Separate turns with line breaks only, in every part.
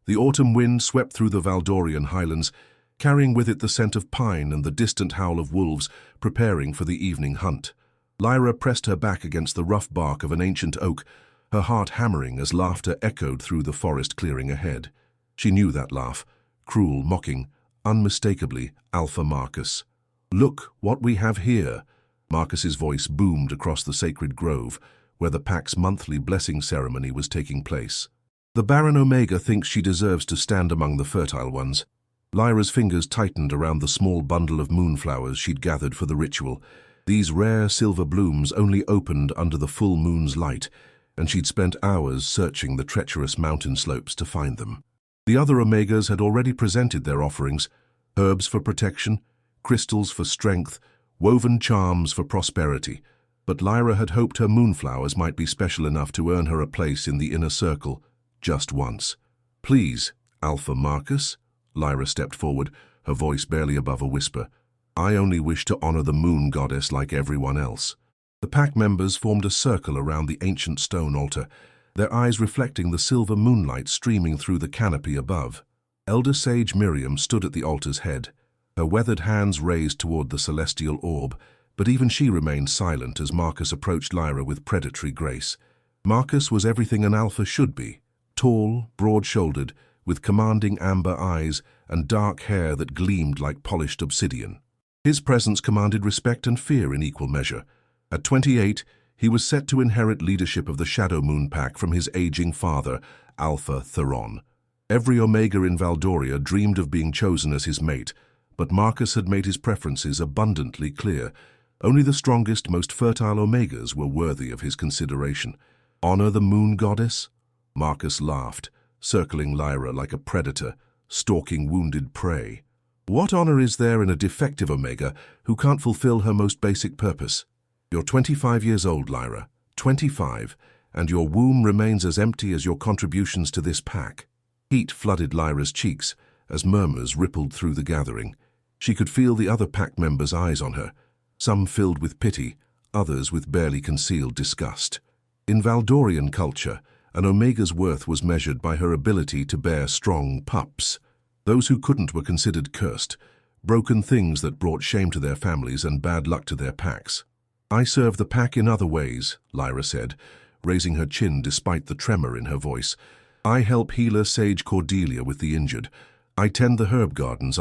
The autumn wind swept through the Valdorian highlands, carrying with it the scent of pine and the distant howl of wolves preparing for the evening hunt. Lyra pressed her back against the rough bark of an ancient oak, her heart hammering as laughter echoed through the forest clearing ahead. She knew that laugh, cruel, mocking, unmistakably Alpha Marcus. "Look what we have here," Marcus's voice boomed across the sacred grove, where the pack's monthly blessing ceremony was taking place. "The Baron Omega thinks she deserves to stand among the fertile ones." Lyra's fingers tightened around the small bundle of moonflowers she'd gathered for the ritual. These rare silver blooms only opened under the full moon's light, and she'd spent hours searching the treacherous mountain slopes to find them. The other Omegas had already presented their offerings: herbs for protection, crystals for strength, woven charms for prosperity. But Lyra had hoped her moonflowers might be special enough to earn her a place in the inner circle, just once. "Please, Alpha Marcus," Lyra stepped forward, her voice barely above a whisper. "I only wish to honor the moon goddess like everyone else." The pack members formed a circle around the ancient stone altar, their eyes reflecting the silver moonlight streaming through the canopy above. Elder Sage Miriam stood at the altar's head, her weathered hands raised toward the celestial orb, but even she remained silent as Marcus approached Lyra with predatory grace. Marcus was everything an alpha should be: tall, broad-shouldered, with commanding amber eyes and dark hair that gleamed like polished obsidian. His presence commanded respect and fear in equal measure. At 28, he was set to inherit leadership of the Shadow Moon Pack from his aging father, Alpha Theron. Every Omega in Valdoria dreamed of being chosen as his mate, but Marcus had made his preferences abundantly clear. Only the strongest, most fertile Omegas were worthy of his consideration. "Honor the moon goddess?" Marcus laughed, circling Lyra like a predator, stalking wounded prey. "What honor is there in a defective Omega who can't fulfill her most basic purpose? You're 25 years old, Lyra, 25, and your womb remains as empty as your contributions to this pack." Heat flooded Lyra's cheeks as murmurs rippled through the gathering. She could feel the other pack members' eyes on her, some filled with pity, others with barely concealed disgust. In Valdorian culture, an Omega's worth was measured by her ability to bear strong pups. Those who couldn't were considered cursed, broken things that brought shame to their families and bad luck to their packs. "I serve the pack in other ways," Lyra said, raising her chin despite the tremor in her voice. "I help healer Sage Cordelia with the injured. I tend the herb gardens.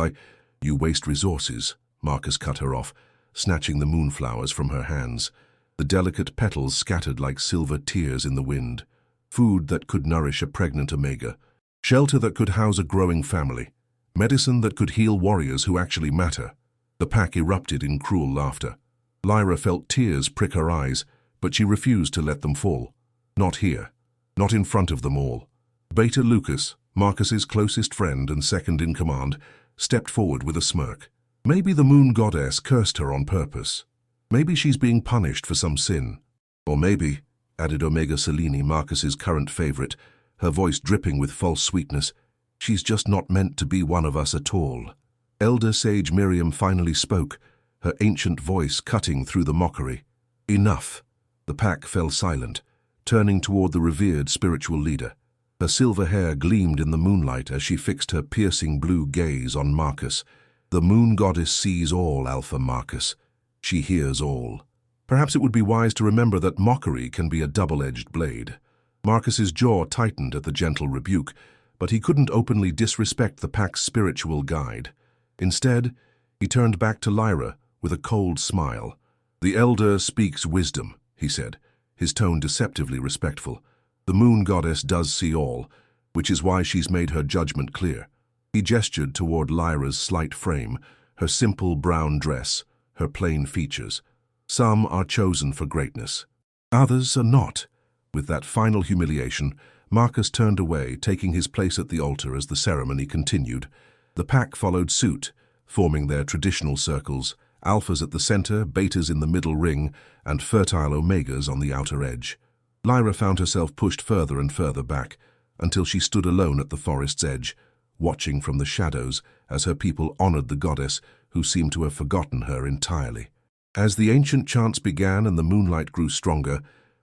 You waste resources," Marcus cut her off, snatching the moonflowers from her hands. The delicate petals scattered like silver tears in the wind. Food that could nourish a pregnant Omega. Shelter that could house a growing family. Medicine that could heal warriors who actually matter. The pack erupted in cruel laughter. Lyra felt tears prick her eyes, but she refused to let them fall. Not here. Not in front of them all. Beta Lucas, Marcus's closest friend and second in command, stepped forward with a smirk. "Maybe the moon goddess cursed her on purpose. Maybe she's being punished for some sin. Or maybe," added Omega Selene, Marcus's current favorite, her voice dripping with false sweetness, "she's just not meant to be one of us at all." Elder Sage Miriam finally spoke, her ancient voice cutting through the mockery. "Enough." The pack fell silent, turning toward the revered spiritual leader. Her silver hair gleamed in the moonlight as she fixed her piercing blue gaze on Marcus. "The moon goddess sees all, Alpha Marcus. She hears all." Perhaps it would be wise to remember that mockery can be a double-edged blade. Marcus's jaw tightened at the gentle rebuke, but he couldn't openly disrespect the pack's spiritual guide. Instead, he turned back to Lyra with a cold smile. "The elder speaks wisdom," he said, his tone deceptively respectful. "The moon goddess does see all, which is why she's made her judgment clear." He gestured toward Lyra's slight frame, her simple brown dress, her plain features. "Some are chosen for greatness. Others are not." With that final humiliation, Marcus turned away, taking his place at the altar as the ceremony continued. The pack followed suit, forming their traditional circles, alphas at the center, betas in the middle ring, and fertile omegas on the outer edge. Lyra found herself pushed further and further back, until she stood alone at the forest's edge, watching from the shadows as her people honored the goddess who seemed to have forgotten her entirely. As the ancient chants began and the moonlight grew stronger,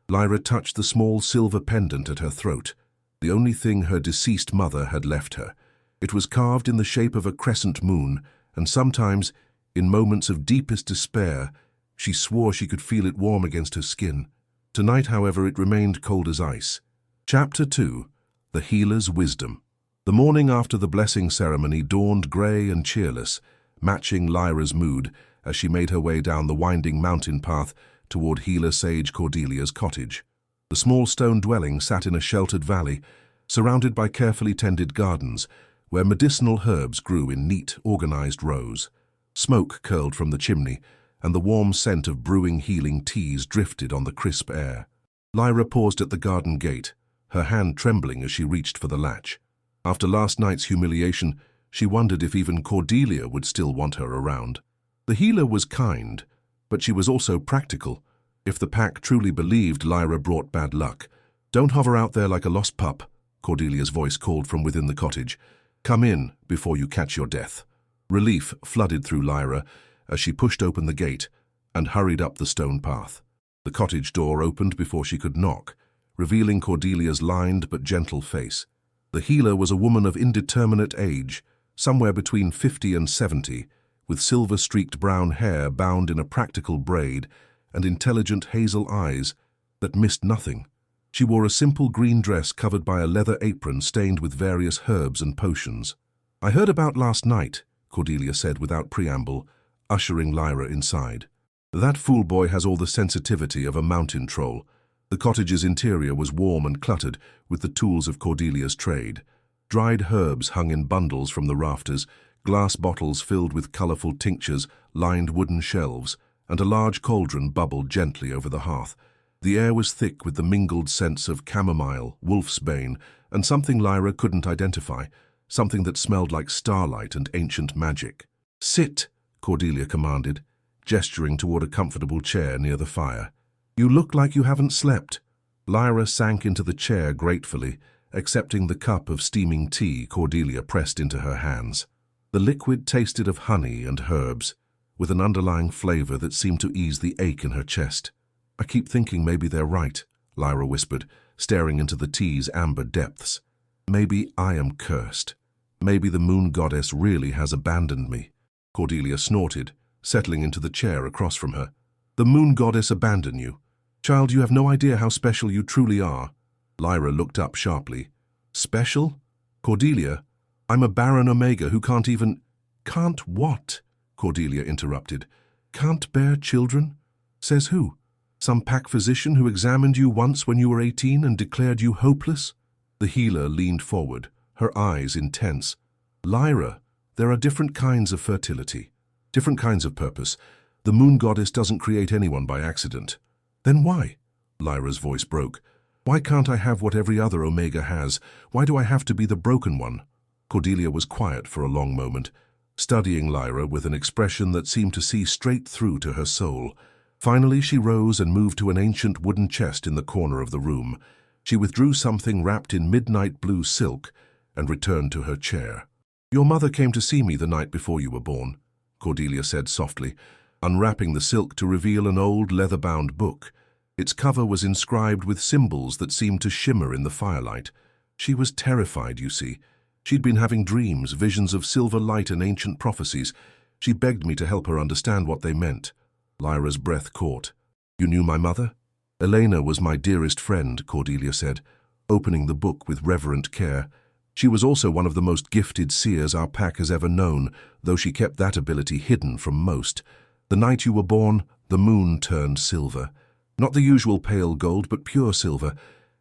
Lyra touched the small silver pendant at her throat. the only thing her deceased mother had left her. It was carved in the shape of a crescent moon, and sometimes, in moments of deepest despair, she swore she could feel it warm against her skin. Tonight, however, it remained cold as ice. Chapter 2. The Healer's Wisdom. The morning after the blessing ceremony dawned grey and cheerless, matching Lyra's mood as she made her way down the winding mountain path toward healer sage Cordelia's cottage. The small stone dwelling sat in a sheltered valley, surrounded by carefully tended gardens, where medicinal herbs grew in neat, organized rows. Smoke curled from the chimney, and the warm scent of brewing healing teas drifted on the crisp air. Lyra paused at the garden gate, her hand trembling as she reached for the latch. After last night's humiliation, she wondered if even Cordelia would still want her around. The healer was kind, but she was also practical. If the pack truly believed Lyra brought bad luck, "Don't hover out there like a lost pup," Cordelia's voice called from within the cottage. "Come in before you catch your death." Relief flooded through Lyra as she pushed open the gate and hurried up the stone path. The cottage door opened before she could knock, revealing Cordelia's lined but gentle face. The healer was a woman of indeterminate age, somewhere between 50 and 70, with silver-streaked brown hair bound in a practical braid and intelligent hazel eyes that missed nothing. She wore a simple green dress covered by a leather apron stained with various herbs and potions. "I heard about last night," Cordelia said without preamble, ushering Lyra inside. "That fool boy has all the sensitivity of a mountain troll." The cottage's interior was warm and cluttered with the tools of Cordelia's trade. Dried herbs hung in bundles from the rafters, glass bottles filled with colorful tinctures lined wooden shelves, and a large cauldron bubbled gently over the hearth. The air was thick with the mingled scents of chamomile, wolfsbane, and something Lyra couldn't identify, something that smelled like starlight and ancient magic. "Sit," Cordelia commanded, gesturing toward a comfortable chair near the fire. "You look like you haven't slept." Lyra sank into the chair gratefully, accepting the cup of steaming tea Cordelia pressed into her hands. The liquid tasted of honey and herbs, with an underlying flavor that seemed to ease the ache in her chest. "I keep thinking maybe they're right," Lyra whispered, staring into the tea's amber depths. "Maybe I am cursed. Maybe the moon goddess really has abandoned me." Cordelia snorted, settling into the chair across from her. "The moon goddess abandon you? Child, you have no idea how special you truly are." Lyra looked up sharply. "Special? Cordelia, I'm a Baron Omega who can't even—" "Can't what?" Cordelia interrupted. "Can't bear children? Says who? Some pack physician who examined you once when you were 18 and declared you hopeless?" The healer leaned forward, her eyes intense. "Lyra, there are different kinds of fertility, different kinds of purpose. The moon goddess doesn't create anyone by accident." "Then why?" Lyra's voice broke. "Why can't I have what every other Omega has? Why do I have to be the broken one?" Cordelia was quiet for a long moment, studying Lyra with an expression that seemed to see straight through to her soul. Finally, she rose and moved to an ancient wooden chest in the corner of the room. She withdrew something wrapped in midnight blue silk and returned to her chair. "Your mother came to see me the night before you were born," Cordelia said softly, unwrapping the silk to reveal an old leather-bound book. Its cover was inscribed with symbols that seemed to shimmer in the firelight. "She was terrified, you see. She'd been having dreams, visions of silver light and ancient prophecies. She begged me to help her understand what they meant." Lyra's breath caught. "You knew my mother?" "Elena was my dearest friend," Cordelia said, opening the book with reverent care. "She was also one of the most gifted seers our pack has ever known, though she kept that ability hidden from most. The night you were born, the moon turned silver. Not the usual pale gold, but pure silver.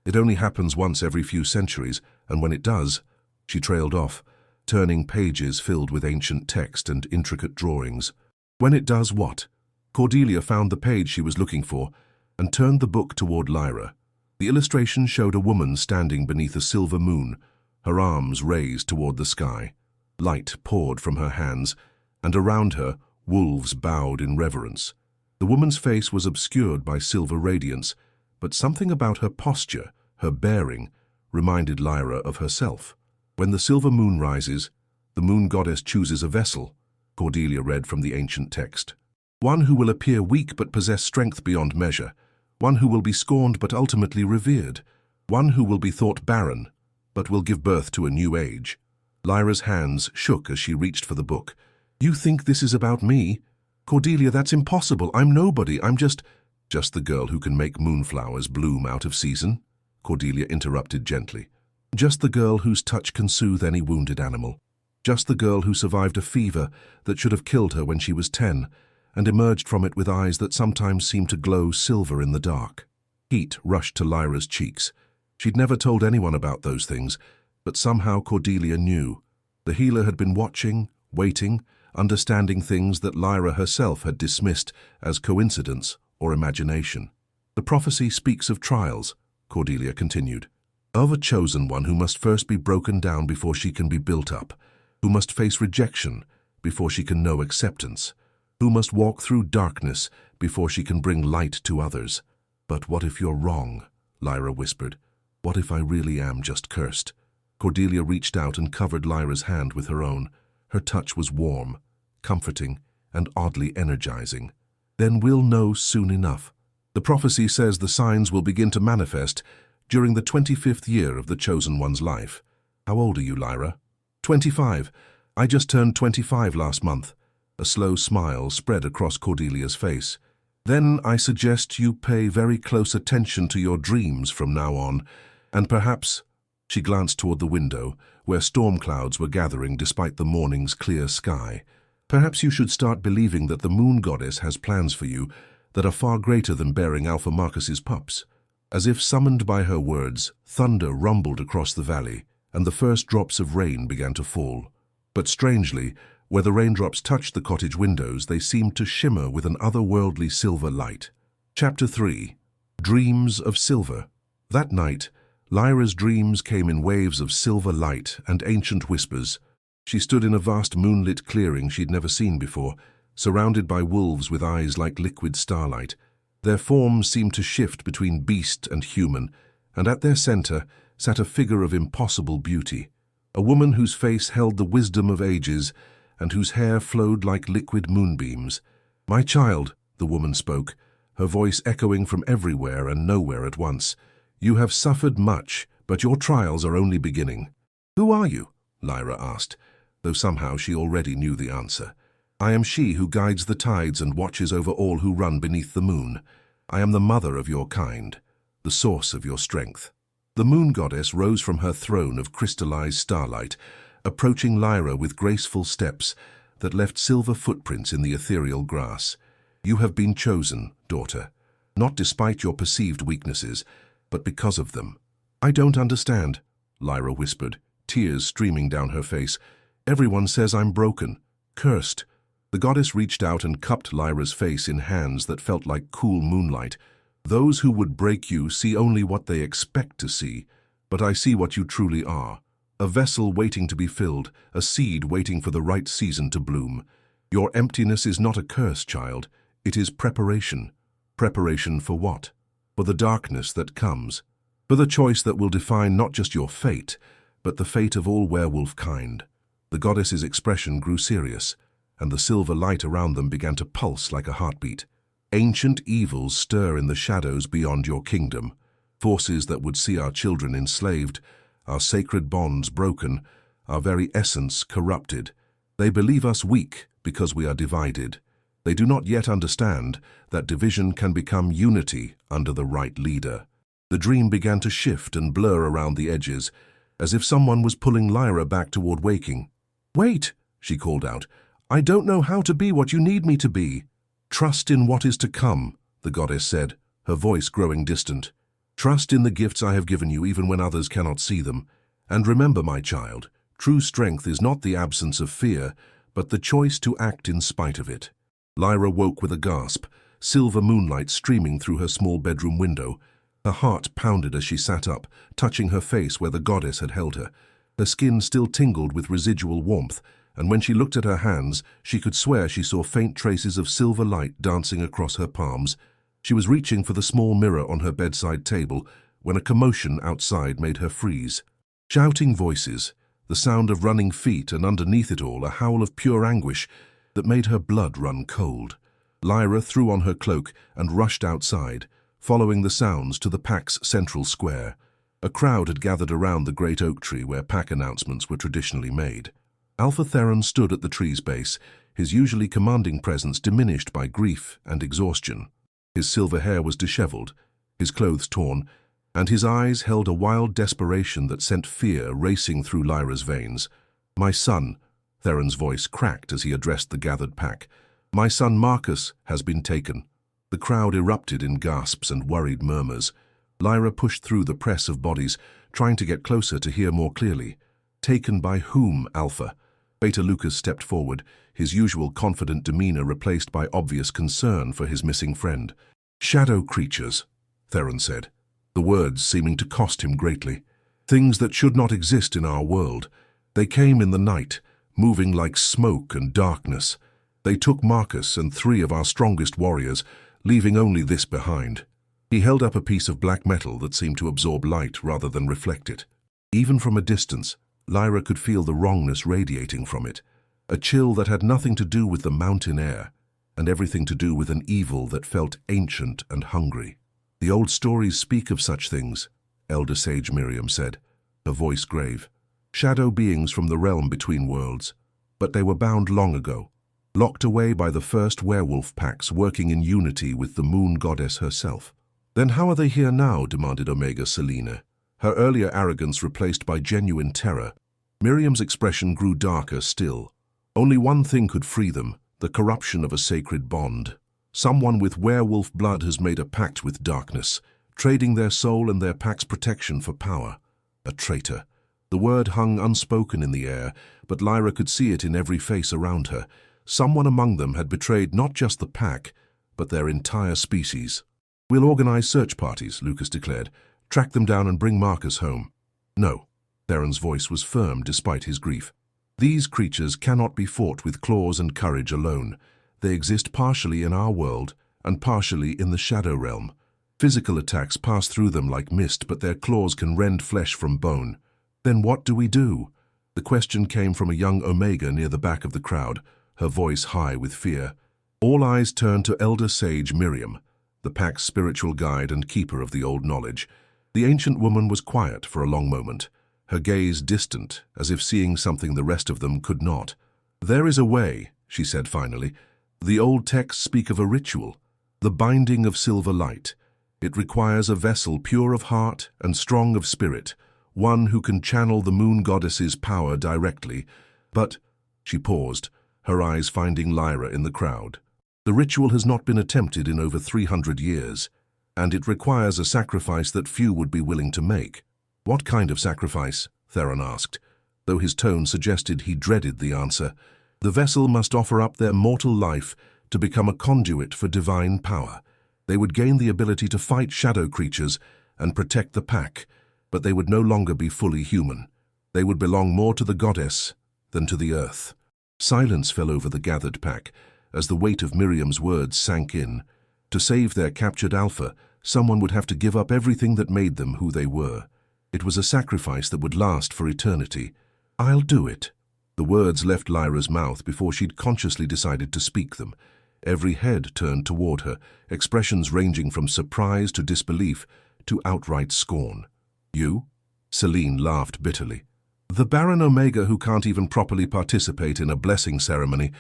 It only happens once every few centuries, and when it does—" She trailed off, turning pages filled with ancient text and intricate drawings. "When it does what?" Cordelia found the page she was looking for and turned the book toward Lyra. The illustration showed a woman standing beneath a silver moon, her arms raised toward the sky. Light poured from her hands, and around her, wolves bowed in reverence. The woman's face was obscured by silver radiance, but something about her posture, her bearing, reminded Lyra of herself. "When the silver moon rises, the moon goddess chooses a vessel," Cordelia read from the ancient text. "One who will appear weak but possess strength beyond measure, one who will be scorned but ultimately revered, one who will be thought barren but will give birth to a new age. Lyra's hands shook as she reached for the book. You think this is about me? Cordelia, that's impossible. I'm nobody. I'm just the girl who can make moonflowers bloom out of season, Cordelia interrupted gently. Just the girl whose touch can soothe any wounded animal. Just the girl who survived a fever that should have killed her when she was 10 and emerged from it with eyes that sometimes seemed to glow silver in the dark. Heat rushed to Lyra's cheeks. She'd never told anyone about those things, but somehow Cordelia knew. The healer had been watching, waiting, understanding things that Lyra herself had dismissed as coincidence or imagination. The prophecy speaks of trials, Cordelia continued, of a chosen one who must first be broken down before she can be built up, who must face rejection before she can know acceptance, who must walk through darkness before she can bring light to others. But what if you're wrong? Lyra whispered. What if I really am just cursed? Cordelia reached out and covered Lyra's hand with her own. Her touch was warm, comforting, and oddly energizing. Then we'll know soon enough. The prophecy says the signs will begin to manifest during the 25th year of the Chosen One's life. How old are you, Lyra? 25. I just turned 25 last month. A slow smile spread across Cordelia's face. Then I suggest you pay very close attention to your dreams from now on, and perhaps— She glanced toward the window, where storm clouds were gathering despite the morning's clear sky. Perhaps you should start believing that the moon goddess has plans for you that are far greater than bearing Alpha Marcus's pups. As if summoned by her words, thunder rumbled across the valley, and the first drops of rain began to fall. But strangely, where the raindrops touched the cottage windows, they seemed to shimmer with an otherworldly silver light. Chapter 3. Dreams of Silver. That night, Lyra's dreams came in waves of silver light and ancient whispers. She stood in a vast moonlit clearing she'd never seen before, surrounded by wolves with eyes like liquid starlight. Their forms seemed to shift between beast and human, and at their center sat a figure of impossible beauty, a woman whose face held the wisdom of ages and whose hair flowed like liquid moonbeams. "My child," the woman spoke, her voice echoing from everywhere and nowhere at once. "You have suffered much, but your trials are only beginning." "Who are you?" Lyra asked, though somehow she already knew the answer. "I am she who guides the tides and watches over all who run beneath the moon. I am the mother of your kind, the source of your strength." The moon goddess rose from her throne of crystallized starlight, approaching Lyra with graceful steps that left silver footprints in the ethereal grass. "You have been chosen, daughter, not despite your perceived weaknesses, but because of them." "I don't understand," Lyra whispered, tears streaming down her face. "Everyone says I'm broken, cursed." The goddess reached out and cupped Lyra's face in hands that felt like cool moonlight. "Those who would break you see only what they expect to see, but I see what you truly are. A vessel waiting to be filled, a seed waiting for the right season to bloom. Your emptiness is not a curse, child. It is preparation. Preparation for what? For the darkness that comes. For the choice that will define not just your fate, but the fate of all werewolf kind." The goddess's expression grew serious, and the silver light around them began to pulse like a heartbeat. "Ancient evils stir in the shadows beyond your kingdom, forces that would see our children enslaved, our sacred bonds broken, our very essence corrupted. They believe us weak because we are divided. They do not yet understand that division can become unity under the right leader." The dream began to shift and blur around the edges, as if someone was pulling Lyra back toward waking. "Wait," she called out. "I don't know how to be what you need me to be." "Trust in what is to come," the goddess said, her voice growing distant. "Trust in the gifts I have given you even when others cannot see them. And remember, my child, true strength is not the absence of fear, but the choice to act in spite of it." Lyra woke with a gasp, silver moonlight streaming through her small bedroom window. Her heart pounded as she sat up, touching her face where the goddess had held her. Her skin still tingled with residual warmth, and when she looked at her hands, she could swear she saw faint traces of silver light dancing across her palms. She was reaching for the small mirror on her bedside table when a commotion outside made her freeze. Shouting voices, the sound of running feet, and underneath it all a howl of pure anguish that made her blood run cold. Lyra threw on her cloak and rushed outside, following the sounds to the pack's central square. A crowd had gathered around the great oak tree where pack announcements were traditionally made. Alpha Theron stood at the tree's base, his usually commanding presence diminished by grief and exhaustion. His silver hair was disheveled, his clothes torn, and his eyes held a wild desperation that sent fear racing through Lyra's veins. "My son," Theron's voice cracked as he addressed the gathered pack. "My son Marcus has been taken." The crowd erupted in gasps and worried murmurs. Lyra pushed through the press of bodies, trying to get closer to hear more clearly. "Taken by whom, Alpha?" Beta Lucas stepped forward, his usual confident demeanor replaced by obvious concern for his missing friend. "Shadow creatures," Theron said, the words seeming to cost him greatly. "Things that should not exist in our world. They came in the night, moving like smoke and darkness. They took Marcus and 3 of our strongest warriors, leaving only this behind." He held up a piece of black metal that seemed to absorb light rather than reflect it. Even from a distance, Lyra could feel the wrongness radiating from it, a chill that had nothing to do with the mountain air, and everything to do with an evil that felt ancient and hungry. "The old stories speak of such things," Elder Sage Miriam said, her voice grave. "Shadow beings from the realm between worlds. But they were bound long ago, locked away by the first werewolf packs working in unity with the moon goddess herself." "Then how are they here now?" demanded Omega Selena, her earlier arrogance replaced by genuine terror. Miriam's expression grew darker still. Only one thing could free them, the corruption of a sacred bond. Someone with werewolf blood has made a pact with darkness, trading their soul and their pack's protection for power. A traitor. The word hung unspoken in the air, but Lyra could see it in every face around her. Someone among them had betrayed not just the pack, but their entire species. "We'll organize search parties," Lucas declared. "Track them down and bring Marcus home." "No." Theron's voice was firm despite his grief. "These creatures cannot be fought with claws and courage alone. They exist partially in our world and partially in the Shadow Realm. Physical attacks pass through them like mist, but their claws can rend flesh from bone. Then what do we do?" The question came from a young Omega near the back of the crowd, her voice high with fear. All eyes turned to Elder Sage Miriam, the pack's spiritual guide and keeper of the old knowledge. The ancient woman was quiet for a long moment, her gaze distant, as if seeing something the rest of them could not. "There is a way," she said finally. "The old texts speak of a ritual, the binding of silver light. It requires a vessel pure of heart and strong of spirit, one who can channel the moon goddess's power directly. But," she paused, her eyes finding Lyra in the crowd, "the ritual has not been attempted in over 300 years, and it requires a sacrifice that few would be willing to make." "What kind of sacrifice?" Theron asked, though his tone suggested he dreaded the answer. "The vessel must offer up their mortal life to become a conduit for divine power. They would gain the ability to fight shadow creatures and protect the pack, but they would no longer be fully human. They would belong more to the goddess than to the earth." Silence fell over the gathered pack as the weight of Miriam's words sank in. To save their captured Alpha, someone would have to give up everything that made them who they were. It was a sacrifice that would last for eternity. "I'll do it." The words left Lyra's mouth before she'd consciously decided to speak them. Every head turned toward her, expressions ranging from surprise to disbelief to outright scorn. "You?" Selene laughed bitterly. "The Baron Omega, who can't even properly participate in a blessing ceremony,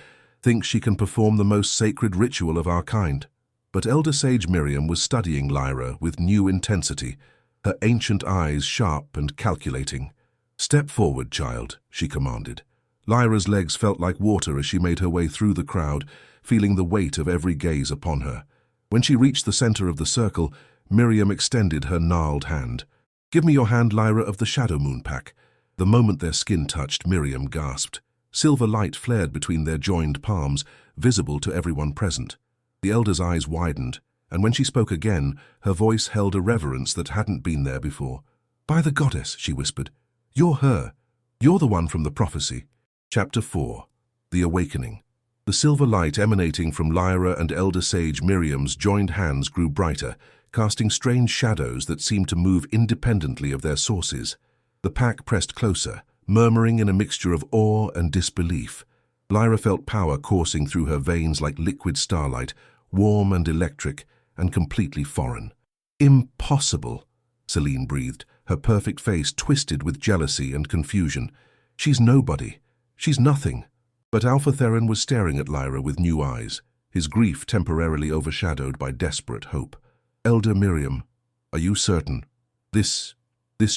thinks she can perform the most sacred ritual of our kind." But Elder Sage Miriam was studying Lyra with new intensity, her ancient eyes sharp and calculating. "Step forward, child," she commanded. Lyra's legs felt like water as she made her way through the crowd, feeling the weight of every gaze upon her. When she reached the center of the circle, Miriam extended her gnarled hand. "Give me your hand, Lyra of the Shadow Moon Pack." The moment their skin touched, Miriam gasped. Silver light flared between their joined palms, visible to everyone present. The elder's eyes widened, and when she spoke again, her voice held a reverence that hadn't been there before. "By the goddess," she whispered, "you're her. You're the one from the prophecy." Chapter 4. The Awakening. The silver light emanating from Lyra and Elder Sage Miriam's joined hands grew brighter, casting strange shadows that seemed to move independently of their sources. The pack pressed closer, murmuring in a mixture of awe and disbelief. Lyra felt power coursing through her veins like liquid starlight, warm and electric, and completely foreign. "Impossible," Selene breathed, her perfect face twisted with jealousy and confusion. She's nobody. She's nothing. But Alpha Theron was staring at Lyra with new eyes, his grief temporarily overshadowed by desperate hope. Elder Miriam, are you certain? This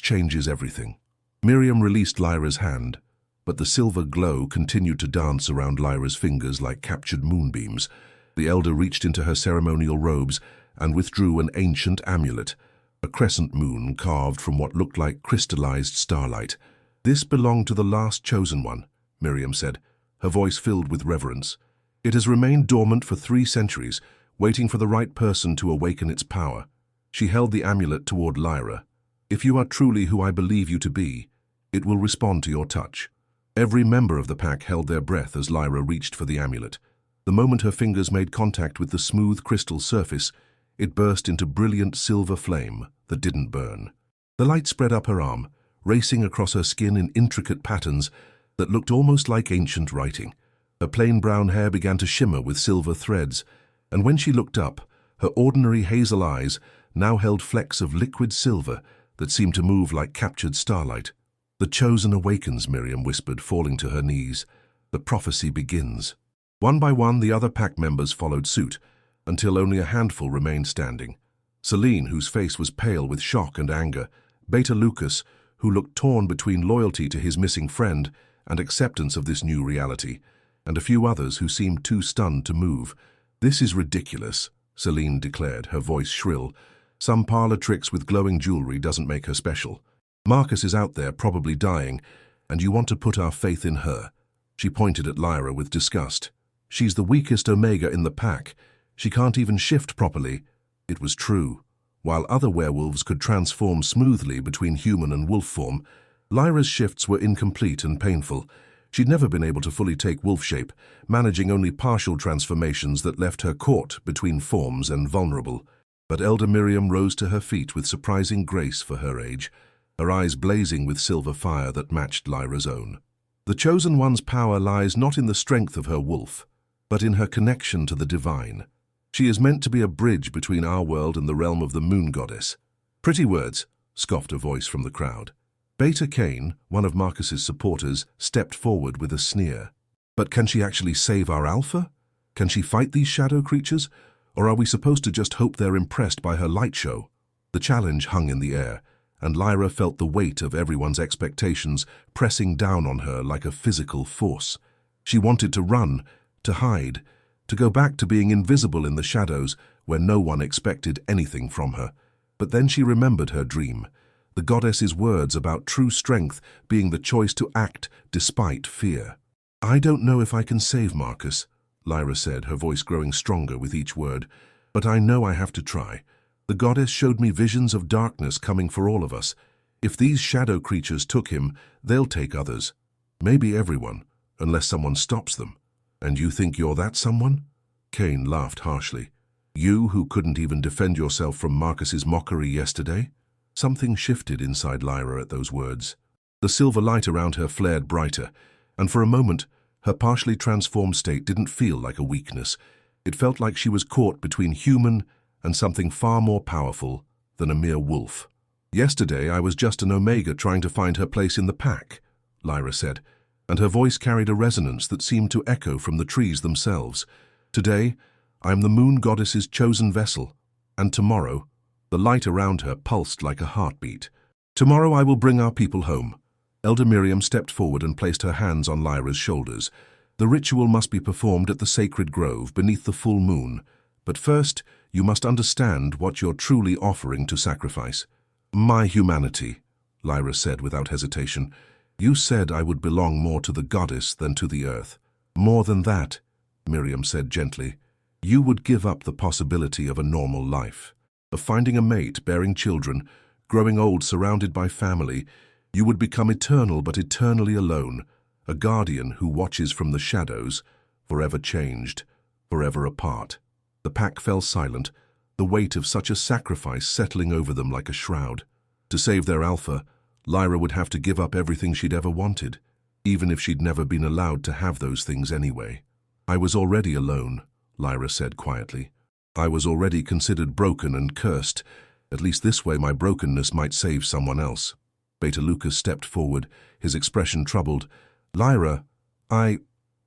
changes everything. Miriam released Lyra's hand, but the silver glow continued to dance around Lyra's fingers like captured moonbeams. The elder reached into her ceremonial robes and withdrew an ancient amulet, a crescent moon carved from what looked like crystallized starlight. This belonged to the last chosen one, Miriam said, her voice filled with reverence. It has remained dormant for 3 centuries, waiting for the right person to awaken its power. She held the amulet toward Lyra. If you are truly who I believe you to be, it will respond to your touch. Every member of the pack held their breath as Lyra reached for the amulet. The moment her fingers made contact with the smooth crystal surface, it burst into brilliant silver flame that didn't burn. The light spread up her arm, racing across her skin in intricate patterns that looked almost like ancient writing. Her plain brown hair began to shimmer with silver threads, and when she looked up, her ordinary hazel eyes now held flecks of liquid silver that seemed to move like captured starlight. The chosen awakens, Miriam whispered, falling to her knees. The prophecy begins. One by one, the other pack members followed suit, until only a handful remained standing. Celine, whose face was pale with shock and anger, Beta Lucas, who looked torn between loyalty to his missing friend and acceptance of this new reality, and a few others who seemed too stunned to move. "This is ridiculous," Celine declared, her voice shrill. "Some parlor tricks with glowing jewelry doesn't make her special. Marcus is out there, probably dying, and you want to put our faith in her." She pointed at Lyra with disgust. "She's the weakest Omega in the pack. She can't even shift properly." It was true. While other werewolves could transform smoothly between human and wolf form, Lyra's shifts were incomplete and painful. She'd never been able to fully take wolf shape, managing only partial transformations that left her caught between forms and vulnerable. But Elder Miriam rose to her feet with surprising grace for her age, her eyes blazing with silver fire that matched Lyra's own. "The Chosen One's power lies not in the strength of her wolf, but in her connection to the divine. She is meant to be a bridge between our world and the realm of the moon goddess." "Pretty words," scoffed a voice from the crowd. Beta Cain, one of Marcus's supporters, stepped forward with a sneer. "But can she actually save our Alpha? Can she fight these shadow creatures? Or are we supposed to just hope they're impressed by her light show?" The challenge hung in the air, and Lyra felt the weight of everyone's expectations pressing down on her like a physical force. She wanted to run, to hide, to go back to being invisible in the shadows where no one expected anything from her. But then she remembered her dream, the goddess's words about true strength being the choice to act despite fear. "I don't know if I can save Marcus," Lyra said, her voice growing stronger with each word, "but I know I have to try. The goddess showed me visions of darkness coming for all of us. If these shadow creatures took him, they'll take others. Maybe everyone, unless someone stops them." "And you think you're that someone?" Cain laughed harshly. "You who couldn't even defend yourself from Marcus's mockery yesterday?" Something shifted inside Lyra at those words. The silver light around her flared brighter, and for a moment, her partially transformed state didn't feel like a weakness. It felt like she was caught between human and something far more powerful than a mere wolf. "Yesterday I was just an Omega trying to find her place in the pack," Lyra said, and her voice carried a resonance that seemed to echo from the trees themselves. "Today, I am the moon goddess's chosen vessel, and tomorrow," the light around her pulsed like a heartbeat, "tomorrow I will bring our people home." Elder Miriam stepped forward and placed her hands on Lyra's shoulders. "The ritual must be performed at the sacred grove beneath the full moon, but first you must understand what you're truly offering to sacrifice." "My humanity," Lyra said without hesitation. "You said I would belong more to the goddess than to the earth." "More than that," Miriam said gently. "You would give up the possibility of a normal life, of finding a mate, bearing children, growing old surrounded by family. You would become eternal but eternally alone, a guardian who watches from the shadows, forever changed, forever apart." The pack fell silent, the weight of such a sacrifice settling over them like a shroud. To save their Alpha, Lyra would have to give up everything she'd ever wanted, even if she'd never been allowed to have those things anyway. "I was already alone," Lyra said quietly. "I was already considered broken and cursed, At least this way my brokenness might save someone else. Beta Lucas stepped forward, his expression troubled. Lyra, I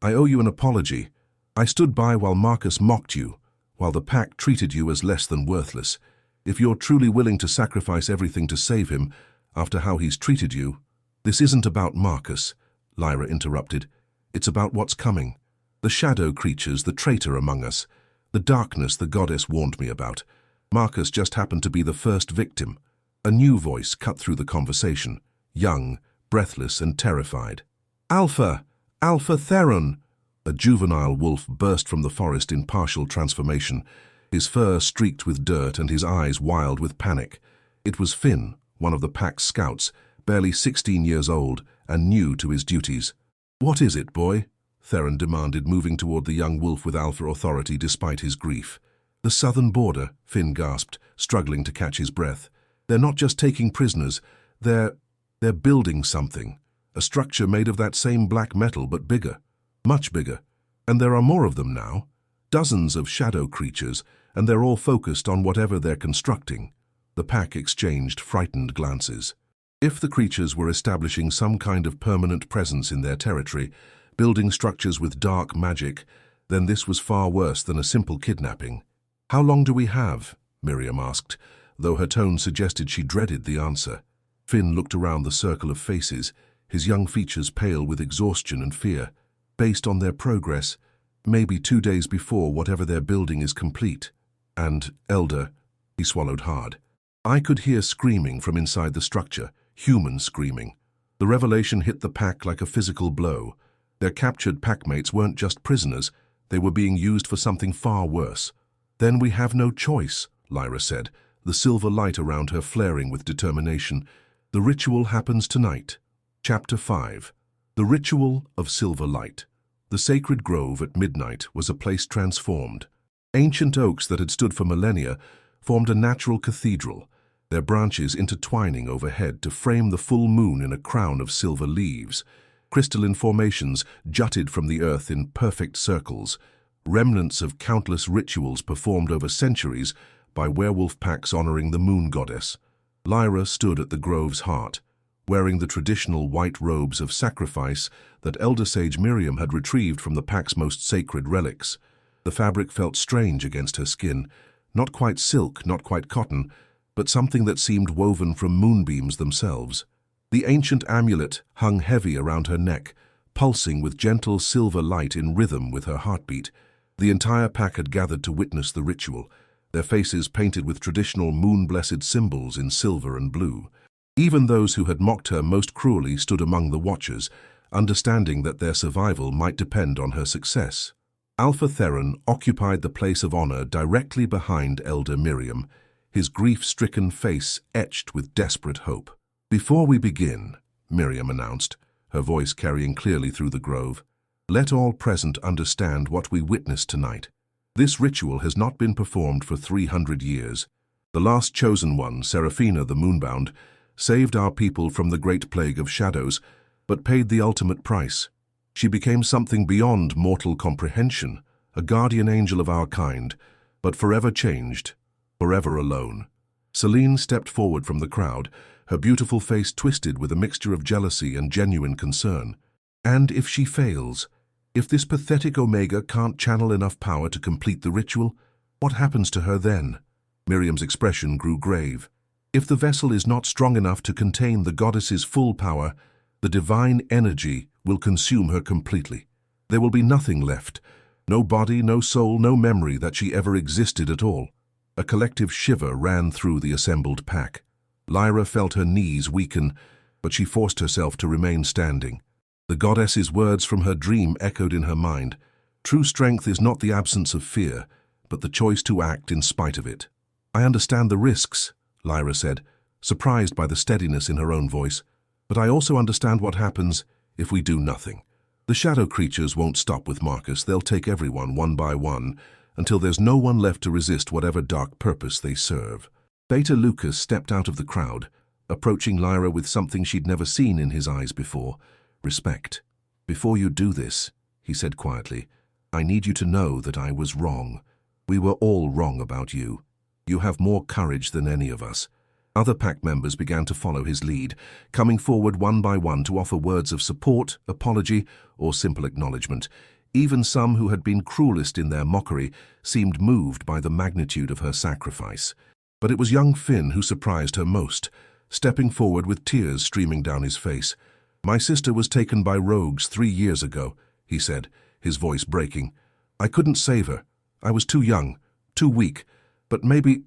owe you an apology. I stood by while Marcus mocked you, while the pack treated you as less than worthless. If you're truly willing to sacrifice everything to save him, after how he's treated you— This isn't about Marcus, Lyra interrupted. It's about what's coming. The shadow creatures, the traitor among us. The darkness the goddess warned me about. Marcus just happened to be the first victim. A new voice cut through the conversation, young, breathless and terrified. Alpha! Alpha Theron! A juvenile wolf burst from the forest in partial transformation, his fur streaked with dirt and his eyes wild with panic. It was Finn, one of the pack's scouts, barely 16 years old and new to his duties. What is it, boy? Theron demanded, moving toward the young wolf with alpha authority despite his grief. The southern border, Finn gasped, struggling to catch his breath. They're not just taking prisoners, they're building something. A structure made of that same black metal, but bigger. Much bigger. And there are more of them now. Dozens of shadow creatures, and they're all focused on whatever they're constructing. The pack exchanged frightened glances. If the creatures were establishing some kind of permanent presence in their territory, building structures with dark magic, then this was far worse than a simple kidnapping. How long do we have? Miriam asked, though her tone suggested she dreaded the answer. Finn looked around the circle of faces, his young features pale with exhaustion and fear. Based on their progress, maybe 2 days before whatever they're building is complete. And, Elder, he swallowed hard. I could hear screaming from inside the structure, human screaming. The revelation hit the pack like a physical blow. Their captured packmates weren't just prisoners, they were being used for something far worse. Then we have no choice, Lyra said, the silver light around her flaring with determination. The ritual happens tonight. Chapter 5. The Ritual of Silver Light. The sacred grove at midnight was a place transformed. Ancient oaks that had stood for millennia formed a natural cathedral, their branches intertwining overhead to frame the full moon in a crown of silver leaves. Crystalline formations jutted from the earth in perfect circles, remnants of countless rituals performed over centuries by werewolf packs honoring the moon goddess. Lyra stood at the grove's heart, wearing the traditional white robes of sacrifice that Elder Sage Miriam had retrieved from the pack's most sacred relics. The fabric felt strange against her skin, not quite silk, not quite cotton, but something that seemed woven from moonbeams themselves. The ancient amulet hung heavy around her neck, pulsing with gentle silver light in rhythm with her heartbeat. The entire pack had gathered to witness the ritual, their faces painted with traditional moon-blessed symbols in silver and blue. Even those who had mocked her most cruelly stood among the watchers, understanding that their survival might depend on her success. Alpha Theron occupied the place of honor directly behind Elder Miriam, his grief-stricken face etched with desperate hope. Before we begin, Miriam announced, her voice carrying clearly through the grove, let all present understand what we witnessed tonight. This ritual has not been performed for 300 years. The last chosen one, Seraphina the Moonbound, saved our people from the great plague of shadows, but paid the ultimate price. She became something beyond mortal comprehension, a guardian angel of our kind, but forever changed, forever alone. Celine stepped forward from the crowd, her beautiful face twisted with a mixture of jealousy and genuine concern. And if she fails, if this pathetic Omega can't channel enough power to complete the ritual, what happens to her then? Miriam's expression grew grave. If the vessel is not strong enough to contain the goddess's full power, the divine energy will consume her completely. There will be nothing left. No body, no soul, no memory that she ever existed at all. A collective shiver ran through the assembled pack. Lyra felt her knees weaken, but she forced herself to remain standing. The goddess's words from her dream echoed in her mind. True strength is not the absence of fear, but the choice to act in spite of it. I understand the risks, Lyra said, surprised by the steadiness in her own voice. But I also understand what happens if we do nothing. The shadow creatures won't stop with Marcus. They'll take everyone one by one until there's no one left to resist whatever dark purpose they serve. Beta Lucas stepped out of the crowd, approaching Lyra with something she'd never seen in his eyes before: respect. Before you do this, he said quietly, I need you to know that I was wrong. We were all wrong about you. You have more courage than any of us." Other pack members began to follow his lead, coming forward one by one to offer words of support, apology, or simple acknowledgement. Even some who had been cruelest in their mockery seemed moved by the magnitude of her sacrifice. But it was young Finn who surprised her most, stepping forward with tears streaming down his face. "My sister was taken by rogues 3 years ago," he said, his voice breaking. "I couldn't save her. I was too young, too weak. But maybe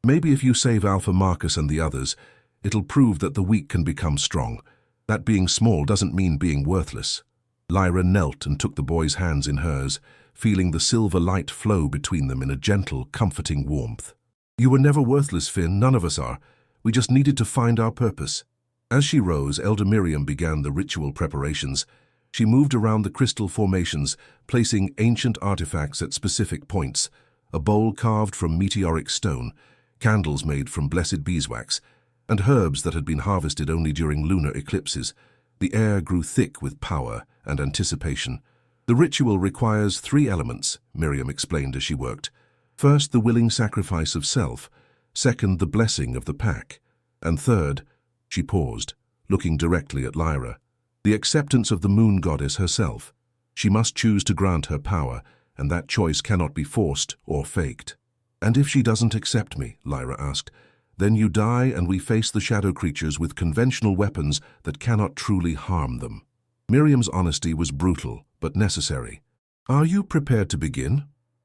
if you save Alpha Marcus and the others, it'll prove that the weak can become strong. That being small doesn't mean being worthless." Lyra knelt and took the boy's hands in hers, feeling the silver light flow between them in a gentle, comforting warmth. "You were never worthless, Finn. None of us are. We just needed to find our purpose." As she rose, Elder Miriam began the ritual preparations. She moved around the crystal formations, placing ancient artifacts at specific points: a bowl carved from meteoric stone, candles made from blessed beeswax, and herbs that had been harvested only during lunar eclipses. The air grew thick with power and anticipation. "The ritual requires 3 elements," Miriam explained as she worked. "First, the willing sacrifice of self. Second, the blessing of the pack. And third," she paused, looking directly at Lyra, "the acceptance of the moon goddess herself. She must choose to grant her power, and that choice cannot be forced or faked." "And if she doesn't accept me?" Lyra asked. "Then you die and we face the shadow creatures with conventional weapons that cannot truly harm them." Miriam's honesty was brutal, but necessary. "Are you prepared to begin?"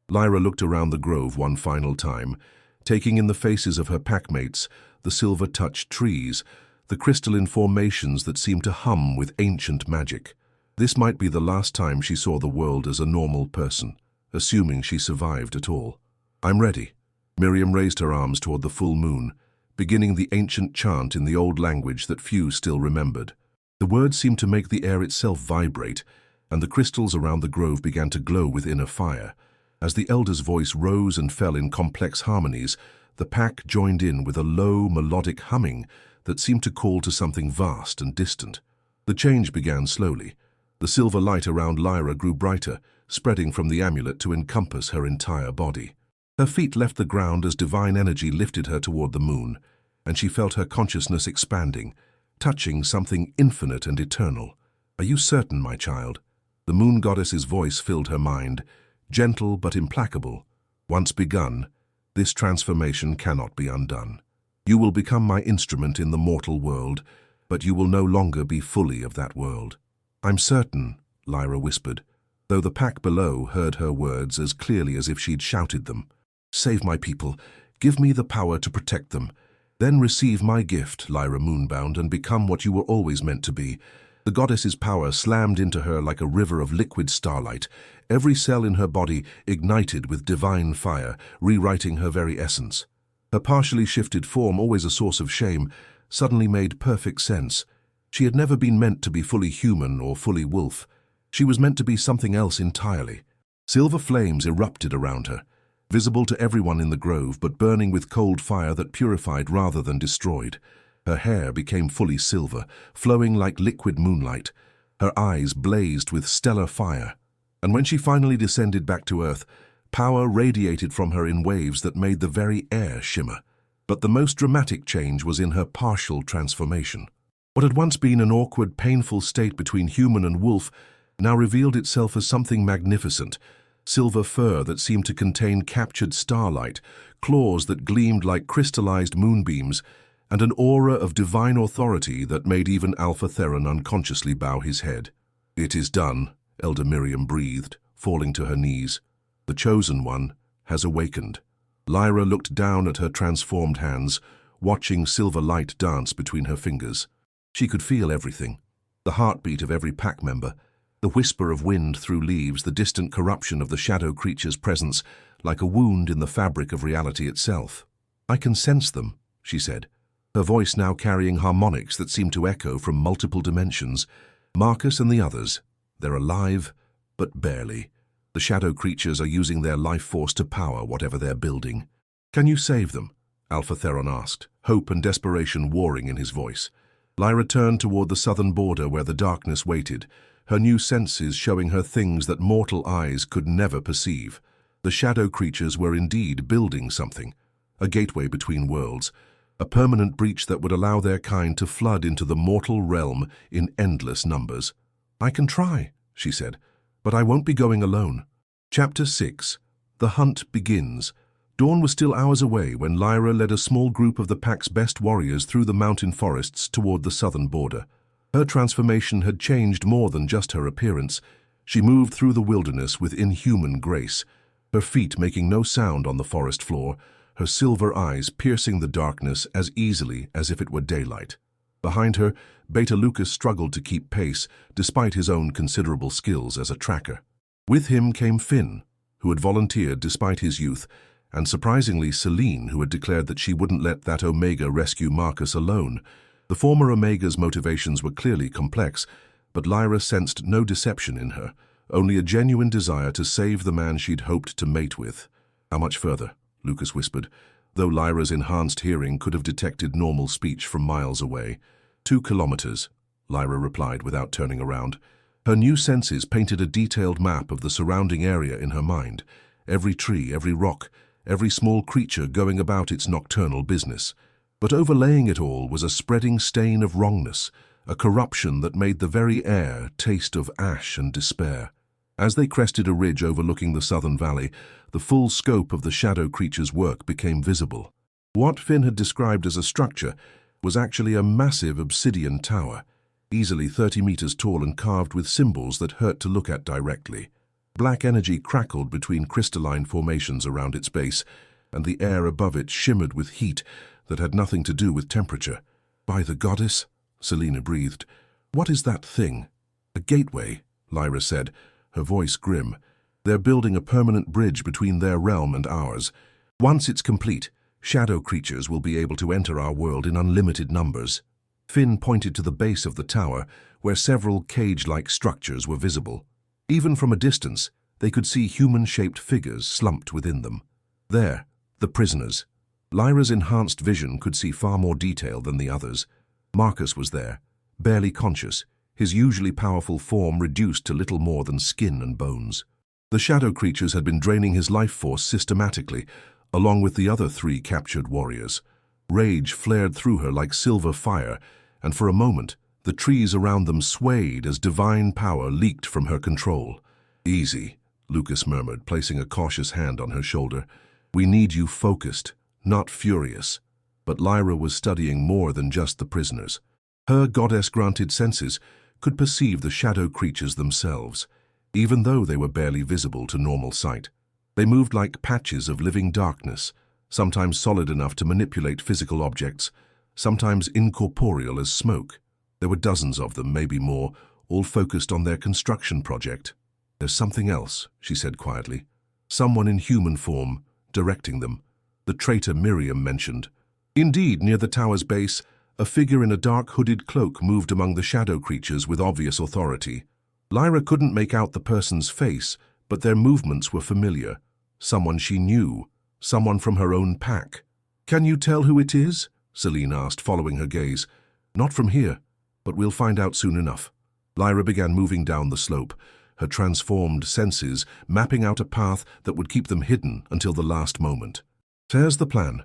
Lyra looked around the grove one final time, taking in the faces of her packmates, the silver-touched trees, the crystalline formations that seemed to hum with ancient magic. This might be the last time she saw the world as a normal person, assuming she survived at all. "I'm ready." Miriam raised her arms toward the full moon, beginning the ancient chant in the old language that few still remembered. The words seemed to make the air itself vibrate, and the crystals around the grove began to glow with inner fire. As the elder's voice rose and fell in complex harmonies, the pack joined in with a low, melodic humming that seemed to call to something vast and distant. The change began slowly. The silver light around Lyra grew brighter, spreading from the amulet to encompass her entire body. Her feet left the ground as divine energy lifted her toward the moon, and she felt her consciousness expanding, touching something infinite and eternal. "Are you certain, my child?" The moon goddess's voice filled her mind, gentle but implacable. "Once begun, this transformation cannot be undone. You will become my instrument in the mortal world, but you will no longer be fully of that world." "I'm certain," Lyra whispered, though the pack below heard her words as clearly as if she'd shouted them. "Save my people. Give me the power to protect them. Then receive my gift, Lyra Moonbound, and become what you were always meant to be." The goddess's power slammed into her like a river of liquid starlight, every cell in her body ignited with divine fire, rewriting her very essence. Her partially shifted form, always a source of shame, suddenly made perfect sense. She had never been meant to be fully human or fully wolf. She was meant to be something else entirely. Silver flames erupted around her, visible to everyone in the grove, but burning with cold fire that purified rather than destroyed. Her hair became fully silver, flowing like liquid moonlight. Her eyes blazed with stellar fire. And when she finally descended back to earth, power radiated from her in waves that made the very air shimmer. But the most dramatic change was in her partial transformation. What had once been an awkward, painful state between human and wolf now revealed itself as something magnificent. Silver fur that seemed to contain captured starlight, claws that gleamed like crystallized moonbeams, and an aura of divine authority that made even Alpha Theron unconsciously bow his head. "It is done," Elder Miriam breathed, falling to her knees. "The Chosen One has awakened." Lyra looked down at her transformed hands, watching silver light dance between her fingers. She could feel everything: the heartbeat of every pack member, the whisper of wind through leaves, the distant corruption of the shadow creature's presence, like a wound in the fabric of reality itself. "I can sense them," she said, her voice now carrying harmonics that seemed to echo from multiple dimensions. "Marcus and the others, they're alive, but barely. The shadow creatures are using their life force to power whatever they're building." "Can you save them?" Alpha Theron asked, hope and desperation warring in his voice. Lyra turned toward the southern border where the darkness waited, her new senses showing her things that mortal eyes could never perceive. The shadow creatures were indeed building something. a gateway between worlds, a permanent breach that would allow their kind to flood into the mortal realm in endless numbers. "I can try," she said, "but I won't be going alone." Chapter 6. The Hunt Begins. Dawn was still hours away when Lyra led a small group of the pack's best warriors through the mountain forests toward the southern border. Her transformation had changed more than just her appearance. She moved through the wilderness with inhuman grace, her feet making no sound on the forest floor, her silver eyes piercing the darkness as easily as if it were daylight. Behind her, Beta Lucas struggled to keep pace, despite his own considerable skills as a tracker. With him came Finn, who had volunteered despite his youth, and surprisingly Celine, who had declared that she wouldn't let that Omega rescue Marcus alone. The former Omega's motivations were clearly complex, but Lyra sensed no deception in her, only a genuine desire to save the man she'd hoped to mate with. "How much further?" Lucas whispered, though Lyra's enhanced hearing could have detected normal speech from miles away. 2 kilometers, Lyra replied without turning around. Her new senses painted a detailed map of the surrounding area in her mind, every tree, every rock, every small creature going about its nocturnal business. But overlaying it all was a spreading stain of wrongness, a corruption that made the very air taste of ash and despair. As they crested a ridge overlooking the southern valley, the full scope of the shadow creature's work became visible. What Finn had described as a structure was actually a massive obsidian tower, easily 30 meters tall and carved with symbols that hurt to look at directly. Black energy crackled between crystalline formations around its base, and the air above it shimmered with heat that had nothing to do with temperature. "By the goddess," Selena breathed. "What is that thing?" "A gateway," Lyra said, her voice grim. "They're building a permanent bridge between their realm and ours. Once it's complete, shadow creatures will be able to enter our world in unlimited numbers." Finn pointed to the base of the tower, where several cage-like structures were visible. Even from a distance, they could see human-shaped figures slumped within them. There, the prisoners. Lyra's enhanced vision could see far more detail than the others. Marcus was there, barely conscious, his usually powerful form reduced to little more than skin and bones. The shadow creatures had been draining his life force systematically, along with the other 3 captured warriors. Rage flared through her like silver fire, and for a moment, the trees around them swayed as divine power leaked from her control. "Easy," Lucas murmured, placing a cautious hand on her shoulder. "We need you focused, not furious." But Lyra was studying more than just the prisoners. Her goddess-granted senses could perceive the shadow creatures themselves, even though they were barely visible to normal sight. They moved like patches of living darkness, sometimes solid enough to manipulate physical objects, sometimes incorporeal as smoke. There were dozens of them, maybe more, all focused on their construction project. "There's something else," she said quietly. "Someone in human form, directing them." The traitor Miriam mentioned. Indeed, near the tower's base, a figure in a dark hooded cloak moved among the shadow creatures with obvious authority. Lyra couldn't make out the person's face, but their movements were familiar. Someone she knew, someone from her own pack. "Can you tell who it is?" Celine asked, following her gaze. "Not from here, but we'll find out soon enough." Lyra began moving down the slope, her transformed senses mapping out a path that would keep them hidden until the last moment. "Here's the plan.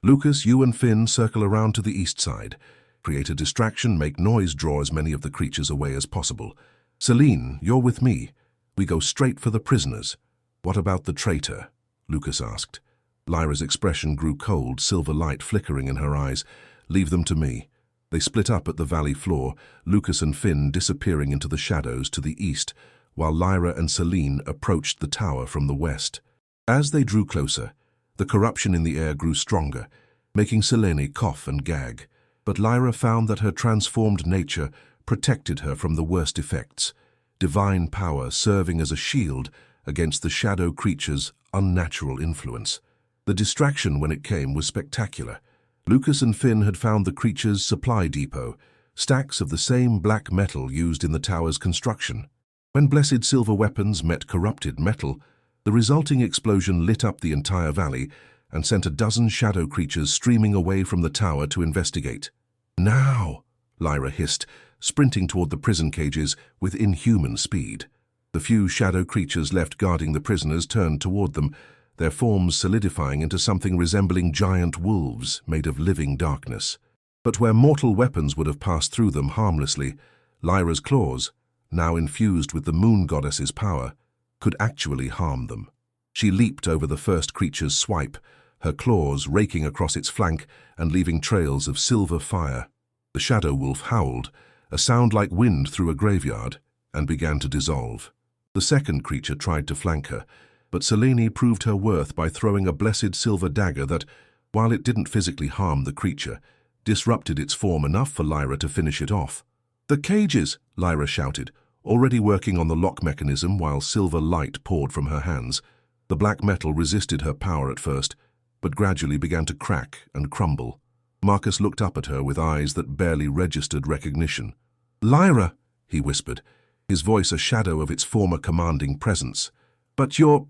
Lucas, you and Finn circle around to the east side. Create a distraction, make noise, draw as many of the creatures away as possible. Celine, you're with me. We go straight for the prisoners." "What about the traitor?" Lucas asked. Lyra's expression grew cold, silver light flickering in her eyes. "Leave them to me." They split up at the valley floor, Lucas and Finn disappearing into the shadows to the east, while Lyra and Celine approached the tower from the west. As they drew closer, the corruption in the air grew stronger, making Selene cough and gag. But Lyra found that her transformed nature protected her from the worst effects, divine power serving as a shield against the shadow creature's unnatural influence. The distraction, when it came, was spectacular. Lucas and Finn had found the creature's supply depot, stacks of the same black metal used in the tower's construction. When blessed silver weapons met corrupted metal, the resulting explosion lit up the entire valley and sent a dozen shadow creatures streaming away from the tower to investigate. "Now!" Lyra hissed, sprinting toward the prison cages with inhuman speed. The few shadow creatures left guarding the prisoners turned toward them, their forms solidifying into something resembling giant wolves made of living darkness. But where mortal weapons would have passed through them harmlessly, Lyra's claws, now infused with the moon goddess's power, could actually harm them. She leaped over the first creature's swipe, her claws raking across its flank and leaving trails of silver fire. The shadow wolf howled, a sound like wind through a graveyard, and began to dissolve. The second creature tried to flank her, but Selene proved her worth by throwing a blessed silver dagger that, while it didn't physically harm the creature, disrupted its form enough for Lyra to finish it off. "The cages!" Lyra shouted, already working on the lock mechanism while silver light poured from her hands. The black metal resisted her power at first, but gradually began to crack and crumble. Marcus looked up at her with eyes that barely registered recognition. "Lyra," he whispered, his voice a shadow of its former commanding presence. "But you're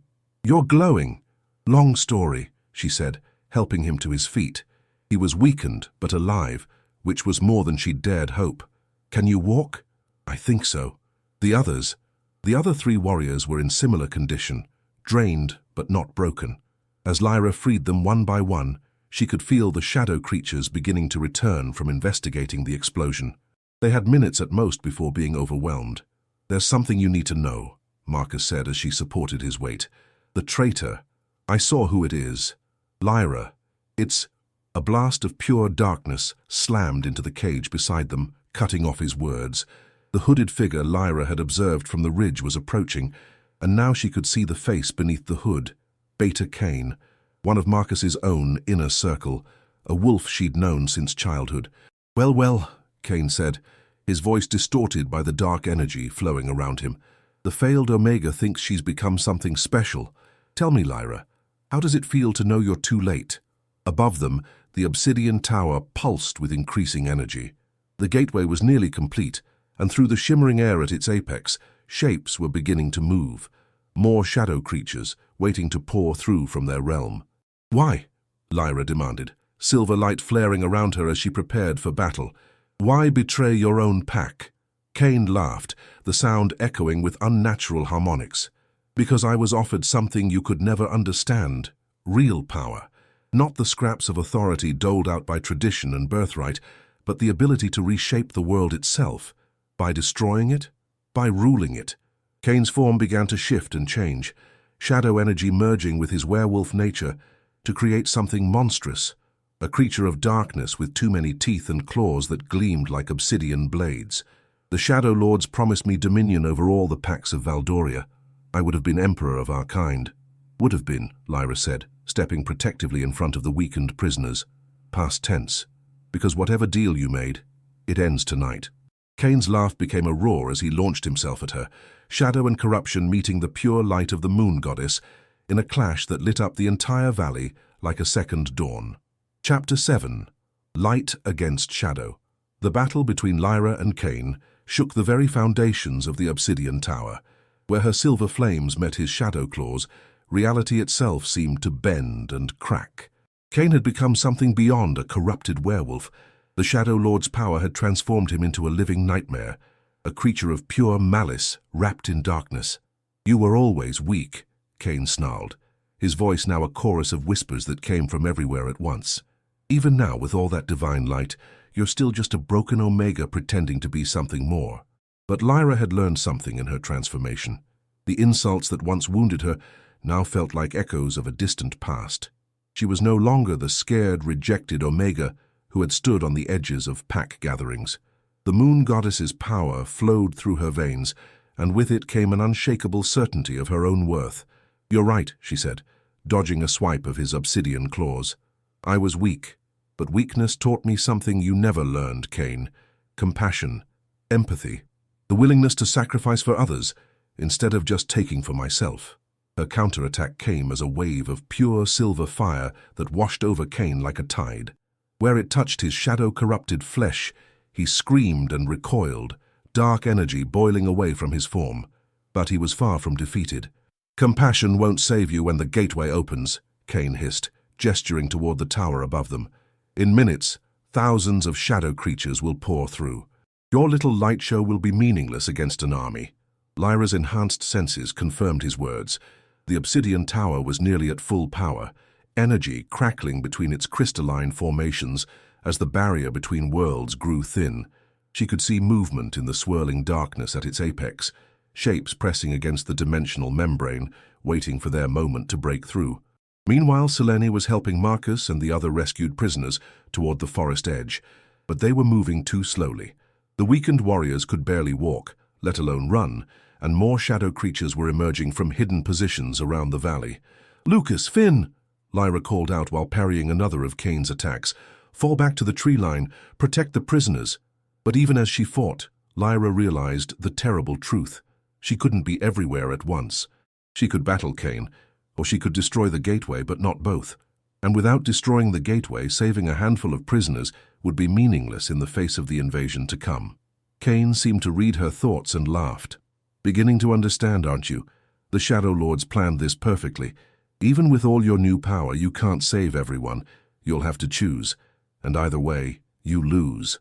glowing." "Long story," she said, helping him to his feet. He was weakened but alive, which was more than she dared hope. "Can you walk?" "I think so." The other 3 warriors were in similar condition, drained but not broken. As Lyra freed them one by one, she could feel the shadow creatures beginning to return from investigating the explosion. They had minutes at most before being overwhelmed. "There's something you need to know," Marcus said as she supported his weight. "The traitor. I saw who it is. Lyra. It's—" A blast of pure darkness slammed into the cage beside them, cutting off his words. The hooded figure Lyra had observed from the ridge was approaching, and now she could see the face beneath the hood. Beta Cain, one of Marcus's own inner circle, a wolf she'd known since childhood. "Well, well," Cain said, his voice distorted by the dark energy flowing around him. "The failed Omega thinks she's become something special. Tell me, Lyra, how does it feel to know you're too late?" Above them, the obsidian tower pulsed with increasing energy. The gateway was nearly complete, and through the shimmering air at its apex, shapes were beginning to move. More shadow creatures, waiting to pour through from their realm. "Why?" Lyra demanded, silver light flaring around her as she prepared for battle. "Why betray your own pack?" Cain laughed, the sound echoing with unnatural harmonics. "Because I was offered something you could never understand. Real power. Not the scraps of authority doled out by tradition and birthright, but the ability to reshape the world itself. By destroying it, by ruling it." Cain's form began to shift and change, shadow energy merging with his werewolf nature to create something monstrous, a creature of darkness with too many teeth and claws that gleamed like obsidian blades. "The Shadow Lords promised me dominion over all the packs of Valdoria. I would have been emperor of our kind." "Would have been," Lyra said, stepping protectively in front of the weakened prisoners. "Past tense. Because whatever deal you made, it ends tonight." Cain's laugh became a roar as he launched himself at her, shadow and corruption meeting the pure light of the moon goddess in a clash that lit up the entire valley like a second dawn. Chapter 7. Light Against Shadow. The battle between Lyra and Cain shook the very foundations of the obsidian tower. Where her silver flames met his shadow claws, reality itself seemed to bend and crack. Cain had become something beyond a corrupted werewolf. The Shadow Lord's power had transformed him into a living nightmare, a creature of pure malice wrapped in darkness. "You were always weak," Cain snarled, his voice now a chorus of whispers that came from everywhere at once. "Even now, with all that divine light, you're still just a broken Omega pretending to be something more." But Lyra had learned something in her transformation. The insults that once wounded her now felt like echoes of a distant past. She was no longer the scared, rejected Omega who had stood on the edges of pack gatherings. The moon goddess's power flowed through her veins, and with it came an unshakable certainty of her own worth. "You're right," she said, dodging a swipe of his obsidian claws. "I was weak, but weakness taught me something you never learned, Cain. Compassion, empathy, the willingness to sacrifice for others instead of just taking for myself." Her counterattack came as a wave of pure silver fire that washed over Cain like a tide. Where it touched his shadow-corrupted flesh, he screamed and recoiled, dark energy boiling away from his form. But he was far from defeated. "Compassion won't save you when the gateway opens," Cain hissed, gesturing toward the tower above them. "In minutes, thousands of shadow creatures will pour through. Your little light show will be meaningless against an army." Lyra's enhanced senses confirmed his words. The obsidian tower was nearly at full power, energy crackling between its crystalline formations as the barrier between worlds grew thin. She could see movement in the swirling darkness at its apex, shapes pressing against the dimensional membrane, waiting for their moment to break through. Meanwhile, Selene was helping Marcus and the other rescued prisoners toward the forest edge, but they were moving too slowly. The weakened warriors could barely walk, let alone run, and more shadow creatures were emerging from hidden positions around the valley. "Lucas, Finn!" Lyra called out while parrying another of Kane's attacks. "Fall back to the tree line, protect the prisoners." But even as she fought, Lyra realized the terrible truth. She couldn't be everywhere at once. She could battle Kane, or she could destroy the gateway, but not both. And without destroying the gateway, saving a handful of prisoners would be meaningless in the face of the invasion to come. Kane seemed to read her thoughts and laughed. "Beginning to understand, aren't you? The Shadow Lords planned this perfectly. Even with all your new power, you can't save everyone. You'll have to choose. And either way, you lose."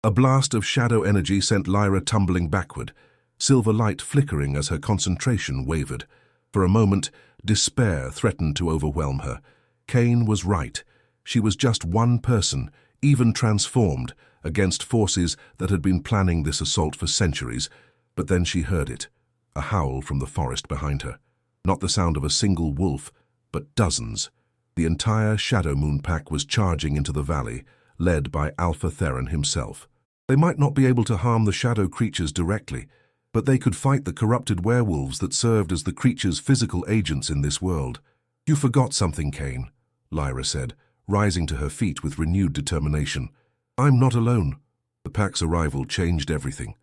A blast of shadow energy sent Lyra tumbling backward, silver light flickering as her concentration wavered. For a moment, despair threatened to overwhelm her. Kane was right. She was just one person, even transformed, against forces that had been planning this assault for centuries. But then she heard it, a howl from the forest behind her. Not the sound of a single wolf, but dozens. The entire Shadow Moon pack was charging into the valley, led by Alpha Theron himself. They might not be able to harm the shadow creatures directly, but they could fight the corrupted werewolves that served as the creatures' physical agents in this world. "You forgot something, Kane," Lyra said, rising to her feet with renewed determination. "I'm not alone." The pack's arrival changed everything.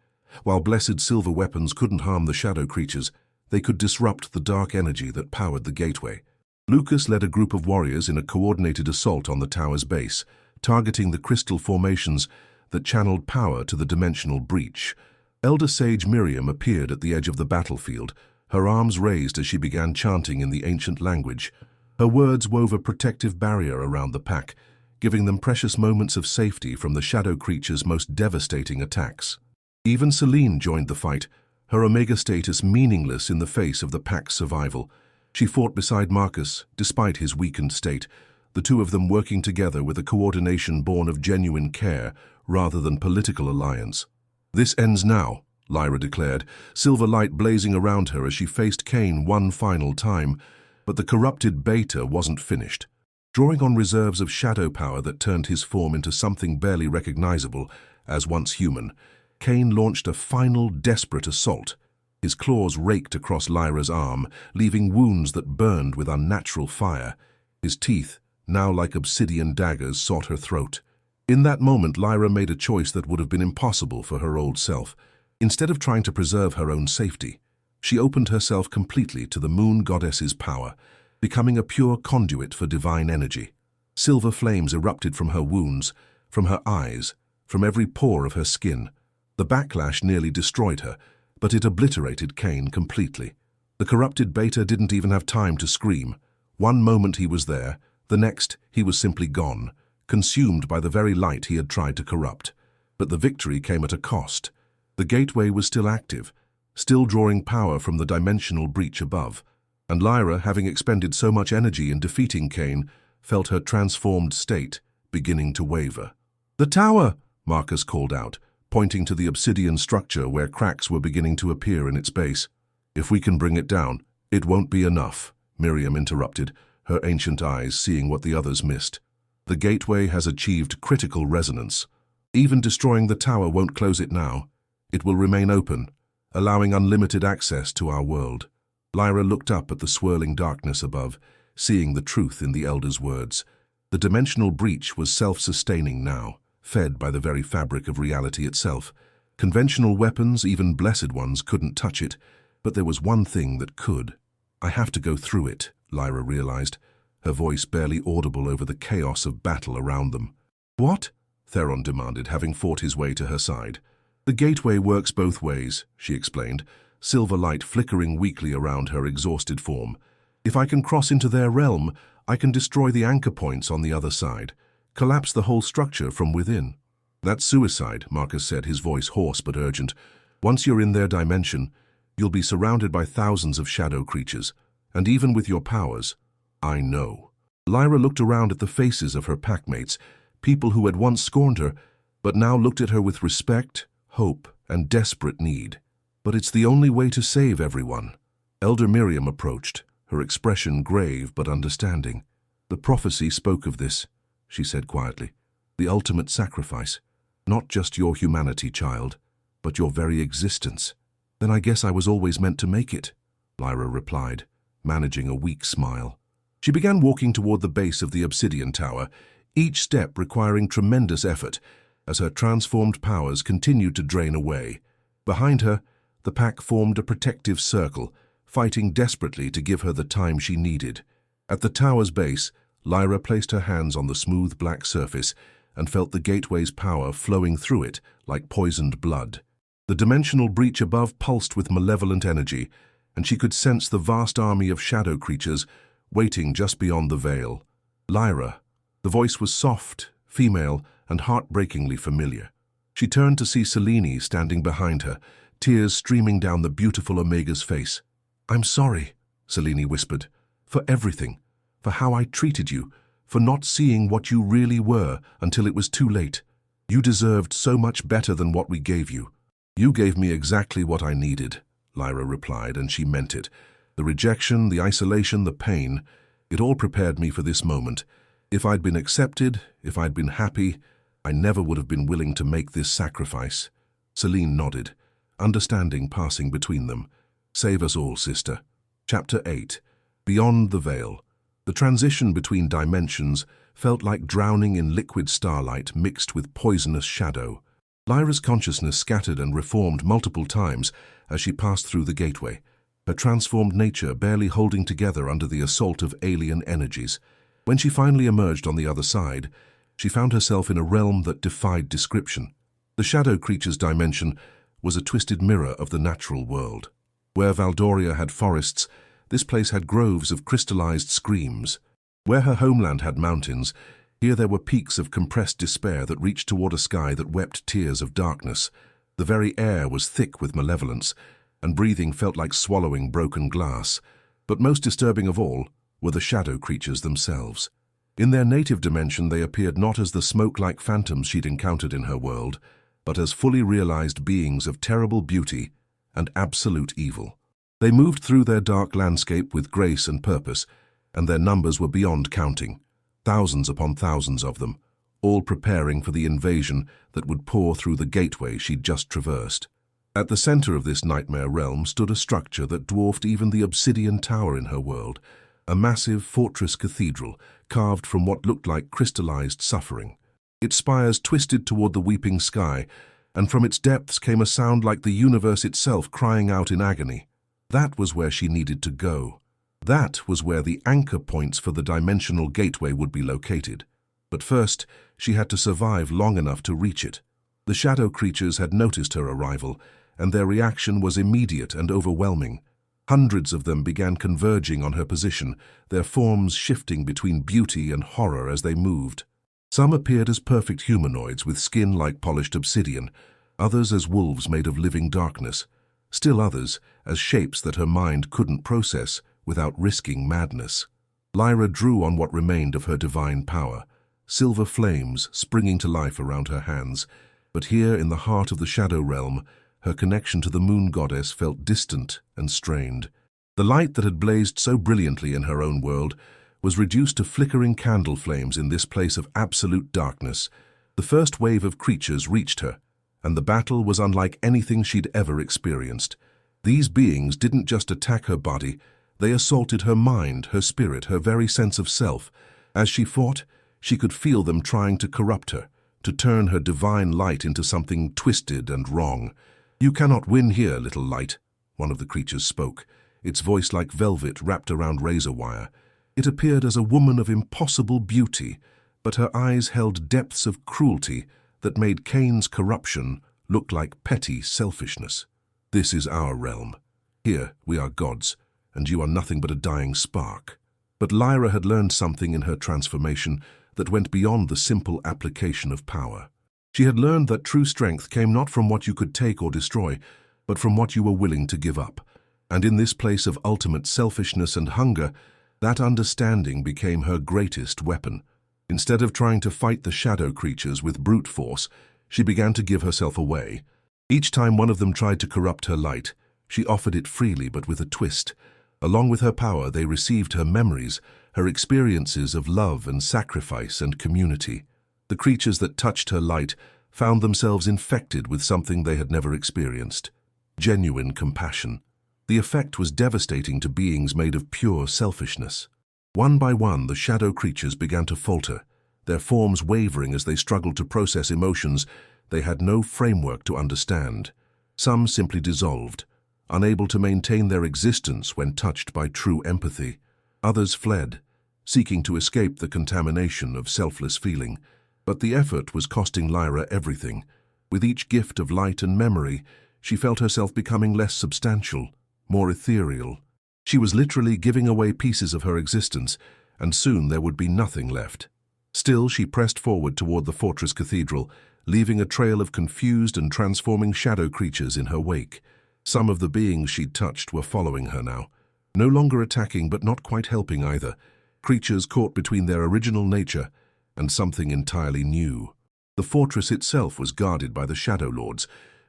While blessed silver weapons couldn't harm the shadow creatures, they could disrupt the dark energy that powered the gateway. Lucas led a group of warriors in a coordinated assault on the tower's base, targeting the crystal formations that channeled power to the dimensional breach. Elder Sage Miriam appeared at the edge of the battlefield, her arms raised as she began chanting in the ancient language. Her words wove a protective barrier around the pack, giving them precious moments of safety from the shadow creature's most devastating attacks. Even Selene joined the fight, her Omega status meaningless in the face of the pack's survival. She fought beside Marcus, despite his weakened state, the two of them working together with a coordination born of genuine care rather than political alliance. "This ends now," Lyra declared, silver light blazing around her as she faced Kane one final time. But the corrupted Beta wasn't finished. Drawing on reserves of shadow power that turned his form into something barely recognizable as once human, Kane launched a final desperate assault. His claws raked across Lyra's arm, leaving wounds that burned with unnatural fire. His teeth, now like obsidian daggers, sought her throat. In that moment, Lyra made a choice that would have been impossible for her old self. Instead of trying to preserve her own safety, she opened herself completely to the moon goddess's power, becoming a pure conduit for divine energy. Silver flames erupted from her wounds, from her eyes, from every pore of her skin. The backlash nearly destroyed her, but it obliterated Kane completely. The corrupted Beta didn't even have time to scream. One moment he was there, the next he was simply gone, consumed by the very light he had tried to corrupt. But the victory came at a cost. The gateway was still active, still drawing power from the dimensional breach above, and Lyra, having expended so much energy in defeating Kane, felt her transformed state beginning to waver. "The tower!" Marcus called out, pointing to the obsidian structure where cracks were beginning to appear in its base. "If we can bring it down, it won't be enough," Miriam interrupted, her ancient eyes seeing what the others missed. "The gateway has achieved critical resonance. Even destroying the tower won't close it now. It will remain open, allowing unlimited access to our world." Lyra looked up at the swirling darkness above, seeing the truth in the Elder's words. The dimensional breach was self-sustaining now, fed by the very fabric of reality itself. Conventional weapons, even blessed ones, couldn't touch it, but there was one thing that could. "I have to go through it," Lyra realized, her voice barely audible over the chaos of battle around them. "What?" Theron demanded, having fought his way to her side. "The gateway works both ways," she explained, silver light flickering weakly around her exhausted form. "If I can cross into their realm, I can destroy the anchor points on the other side, collapse the whole structure from within." "That's suicide," Marcus said, his voice hoarse but urgent. "Once you're in their dimension, you'll be surrounded by thousands of shadow creatures, And even with your powers, I know. Lyra looked around at the faces of her packmates, people who had once scorned her, but now looked at her with respect, hope, and desperate need. But it's the only way to save everyone. Elder Miriam approached, her expression grave but understanding. The prophecy spoke of this, she said quietly. The ultimate sacrifice. Not just your humanity, child, but your very existence. Then I guess I was always meant to make it, Lyra replied, managing a weak smile. She began walking toward the base of the obsidian tower, each step requiring tremendous effort, as her transformed powers continued to drain away. Behind her, the pack formed a protective circle, fighting desperately to give her the time she needed. At the tower's base, Lyra placed her hands on the smooth black surface and felt the gateway's power flowing through it like poisoned blood. The dimensional breach above pulsed with malevolent energy, and she could sense the vast army of shadow creatures waiting just beyond the veil. Lyra. The voice was soft, female, and heartbreakingly familiar. She turned to see Selene standing behind her, tears streaming down the beautiful Omega's face. "I'm sorry," Selene whispered, "for everything, for how I treated you, for not seeing what you really were until it was too late. You deserved so much better than what we gave you." "You gave me exactly what I needed," Lyra replied, and she meant it. The rejection, the isolation, the pain, it all prepared me for this moment. If I'd been accepted, if I'd been happy, I never would have been willing to make this sacrifice. Selene nodded, understanding passing between them. "Save us all, sister." Chapter 8. Beyond the Veil. The transition between dimensions felt like drowning in liquid starlight mixed with poisonous shadow. Lyra's consciousness scattered and reformed multiple times as she passed through the gateway, her transformed nature barely holding together under the assault of alien energies. When she finally emerged on the other side, she found herself in a realm that defied description. The shadow creature's dimension was a twisted mirror of the natural world. Where Valdoria had forests, this place had groves of crystallized screams. Where her homeland had mountains, here there were peaks of compressed despair that reached toward a sky that wept tears of darkness. The very air was thick with malevolence, and breathing felt like swallowing broken glass. But most disturbing of all were the shadow creatures themselves. In their native dimension, they appeared not as the smoke-like phantoms she'd encountered in her world, but as fully realized beings of terrible beauty and absolute evil. They moved through their dark landscape with grace and purpose, and their numbers were beyond counting. Thousands upon thousands of them, all preparing for the invasion that would pour through the gateway she'd just traversed. At the center of this nightmare realm stood a structure that dwarfed even the obsidian tower in her world, a massive fortress cathedral carved from what looked like crystallized suffering. Its spires twisted toward the weeping sky, and from its depths came a sound like the universe itself crying out in agony. That was where she needed to go. That was where the anchor points for the dimensional gateway would be located. But first, she had to survive long enough to reach it. The shadow creatures had noticed her arrival, and their reaction was immediate and overwhelming. Hundreds of them began converging on her position, their forms shifting between beauty and horror as they moved. Some appeared as perfect humanoids with skin like polished obsidian, others as wolves made of living darkness, still others as shapes that her mind couldn't process without risking madness. Lyra drew on what remained of her divine power, silver flames springing to life around her hands, but here in the heart of the shadow realm, her connection to the moon goddess felt distant and strained. The light that had blazed so brilliantly in her own world was reduced to flickering candle flames in this place of absolute darkness. The first wave of creatures reached her, and the battle was unlike anything she'd ever experienced. These beings didn't just attack her body, they assaulted her mind, her spirit, her very sense of self. As she fought, she could feel them trying to corrupt her, to turn her divine light into something twisted and wrong. "You cannot win here, little light," one of the creatures spoke, its voice like velvet wrapped around razor wire. It appeared as a woman of impossible beauty, but her eyes held depths of cruelty that made Cain's corruption look like petty selfishness. "This is our realm. Here we are gods, and you are nothing but a dying spark." But Lyra had learned something in her transformation that went beyond the simple application of power. She had learned that true strength came not from what you could take or destroy, but from what you were willing to give up. And in this place of ultimate selfishness and hunger, that understanding became her greatest weapon. Instead of trying to fight the shadow creatures with brute force, she began to give herself away. Each time one of them tried to corrupt her light, she offered it freely but with a twist. Along with her power, they received her memories, her experiences of love and sacrifice and community. The creatures that touched her light found themselves infected with something they had never experienced: genuine compassion. The effect was devastating to beings made of pure selfishness. One by one, the shadow creatures began to falter, their forms wavering as they struggled to process emotions they had no framework to understand. Some simply dissolved, unable to maintain their existence when touched by true empathy. Others fled, seeking to escape the contamination of selfless feeling. But the effort was costing Lyra everything. With each gift of light and memory, she felt herself becoming less substantial, more ethereal. She was literally giving away pieces of her existence, and soon there would be nothing left. Still, she pressed forward toward the fortress cathedral, leaving a trail of confused and transforming shadow creatures in her wake. Some of the beings she'd touched were following her now, no longer attacking but not quite helping either, creatures caught between their original nature and something entirely new. The fortress itself was guarded by the Shadow Lords,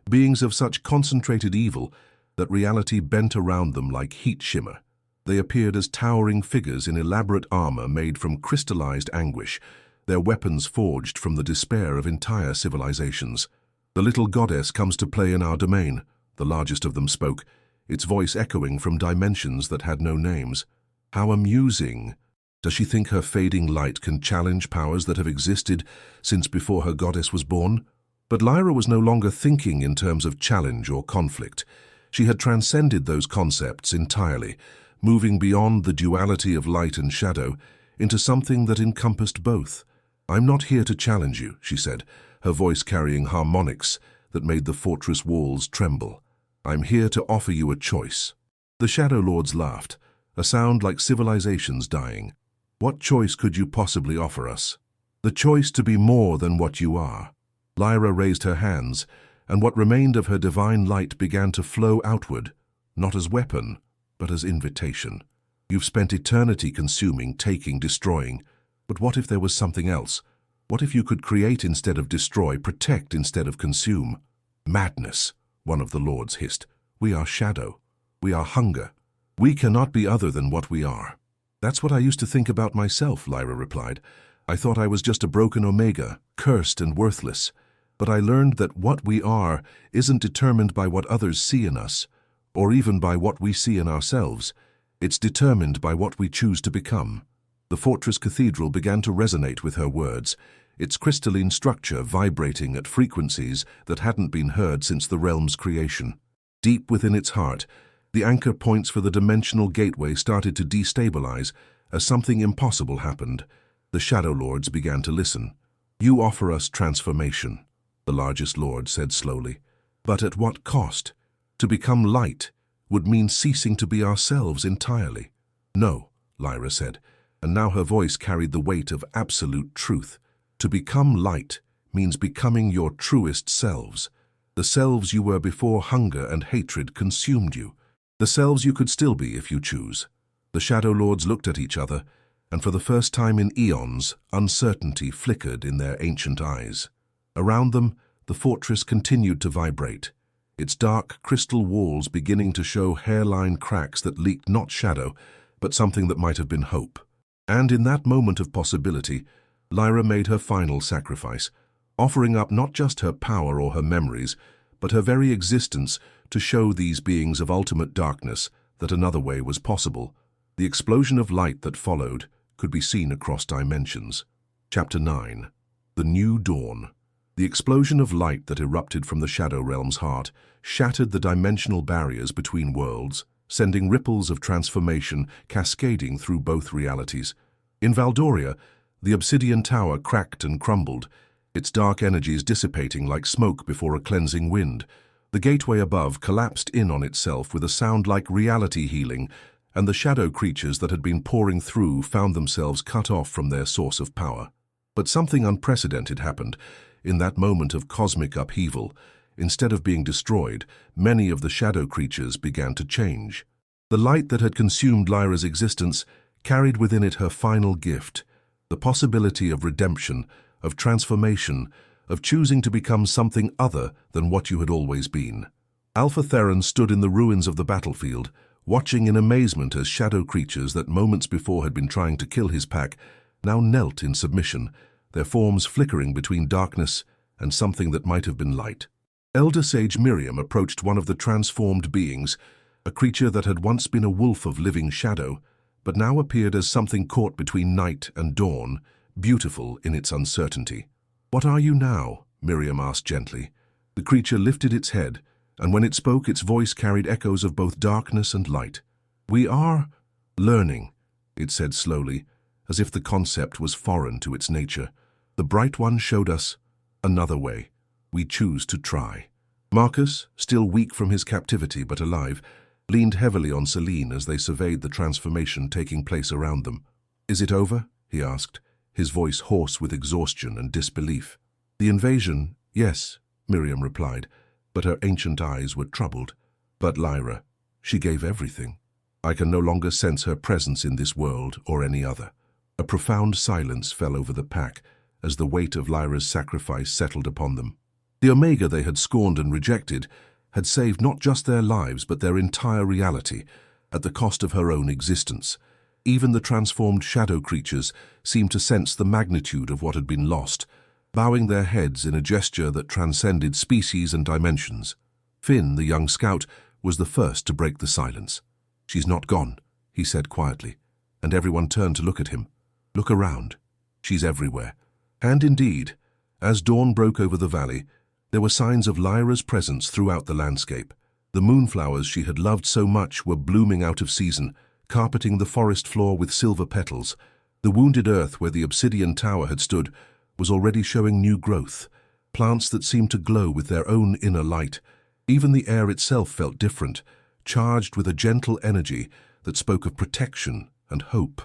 beings of such concentrated evil that reality bent around them like heat shimmer. They appeared as towering figures in elaborate armor made from crystallized anguish, their weapons forged from the despair of entire civilizations. "The little goddess comes to play in our domain," the largest of them spoke, its voice echoing from dimensions that had no names. "How amusing! Does she think her fading light can challenge powers that have existed since before her goddess was born?" But Lyra was no longer thinking in terms of challenge or conflict. She had transcended those concepts entirely, moving beyond the duality of light and shadow into something that encompassed both. "I'm not here to challenge you," she said, her voice carrying harmonics that made the fortress walls tremble. "I'm here to offer you a choice." The Shadow Lords laughed, a sound like civilizations dying. "What choice could you possibly offer us?" "The choice to be more than what you are." Lyra raised her hands, and what remained of her divine light began to flow outward, not as weapon, but as invitation. "You've spent eternity consuming, taking, destroying. But what if there was something else? What if you could create instead of destroy, protect instead of consume?" "Madness," one of the lords hissed. "We are shadow. We are hunger. We cannot be other than what we are." "That's what I used to think about myself," Lyra replied. "I thought I was just a broken omega, cursed and worthless. But I learned that what we are isn't determined by what others see in us, or even by what we see in ourselves. It's determined by what we choose to become." The fortress cathedral began to resonate with her words, its crystalline structure vibrating at frequencies that hadn't been heard since the realm's creation. Deep within its heart, the anchor points for the dimensional gateway started to destabilize as something impossible happened. The Shadow Lords began to listen. "You offer us transformation," the largest lord said slowly. "But at what cost? To become light would mean ceasing to be ourselves entirely." "No," Lyra said, and now her voice carried the weight of absolute truth. "To become light means becoming your truest selves, the selves you were before hunger and hatred consumed you, the selves you could still be if you choose." The Shadow Lords looked at each other, and for the first time in eons, uncertainty flickered in their ancient eyes. Around them, the fortress continued to vibrate, its dark crystal walls beginning to show hairline cracks that leaked not shadow, but something that might have been hope. And in that moment of possibility, Lyra made her final sacrifice, offering up not just her power or her memories, but her very existence to show these beings of ultimate darkness that another way was possible. The explosion of light that followed could be seen across dimensions. Chapter 9. The New Dawn. The explosion of light that erupted from the Shadow Realm's heart shattered the dimensional barriers between worlds, sending ripples of transformation cascading through both realities. In Valdoria, the obsidian tower cracked and crumbled, its dark energies dissipating like smoke before a cleansing wind. The gateway above collapsed in on itself with a sound like reality healing, and the shadow creatures that had been pouring through found themselves cut off from their source of power. But something unprecedented happened. In that moment of cosmic upheaval, Instead of being destroyed, many of the shadow creatures began to change. The light that had consumed Lyra's existence carried within it her final gift, the possibility of redemption, of transformation, of choosing to become something other than what you had always been. Alpha Theron stood in the ruins of the battlefield, watching in amazement as shadow creatures that moments before had been trying to kill his pack now knelt in submission, their forms flickering between darkness and something that might have been light. Elder Sage Miriam approached one of the transformed beings, a creature that had once been a wolf of living shadow, but now appeared as something caught between night and dawn, beautiful in its uncertainty. "What are you now?" Miriam asked gently. The creature lifted its head, and when it spoke, its voice carried echoes of both darkness and light. "We are learning," it said slowly, as if the concept was foreign to its nature. "The Bright One showed us another way. We choose to try." Marcus, still weak from his captivity but alive, leaned heavily on Celine as they surveyed the transformation taking place around them. "Is it over?" he asked, his voice hoarse with exhaustion and disbelief. "The invasion, yes," Miriam replied, but her ancient eyes were troubled. "But Lyra, she gave everything. I can no longer sense her presence in this world or any other." A profound silence fell over the pack as the weight of Lyra's sacrifice settled upon them. The Omega they had scorned and rejected had saved not just their lives but their entire reality, at the cost of her own existence. Even the transformed shadow creatures seemed to sense the magnitude of what had been lost, bowing their heads in a gesture that transcended species and dimensions. Finn, the young scout, was the first to break the silence. "She's not gone," he said quietly, and everyone turned to look at him. "Look around. She's everywhere." And indeed, as dawn broke over the valley, there were signs of Lyra's presence throughout the landscape. The moonflowers she had loved so much were blooming out of season, carpeting the forest floor with silver petals. The wounded earth where the obsidian tower had stood was already showing new growth, plants that seemed to glow with their own inner light. Even the air itself felt different, charged with a gentle energy that spoke of protection and hope.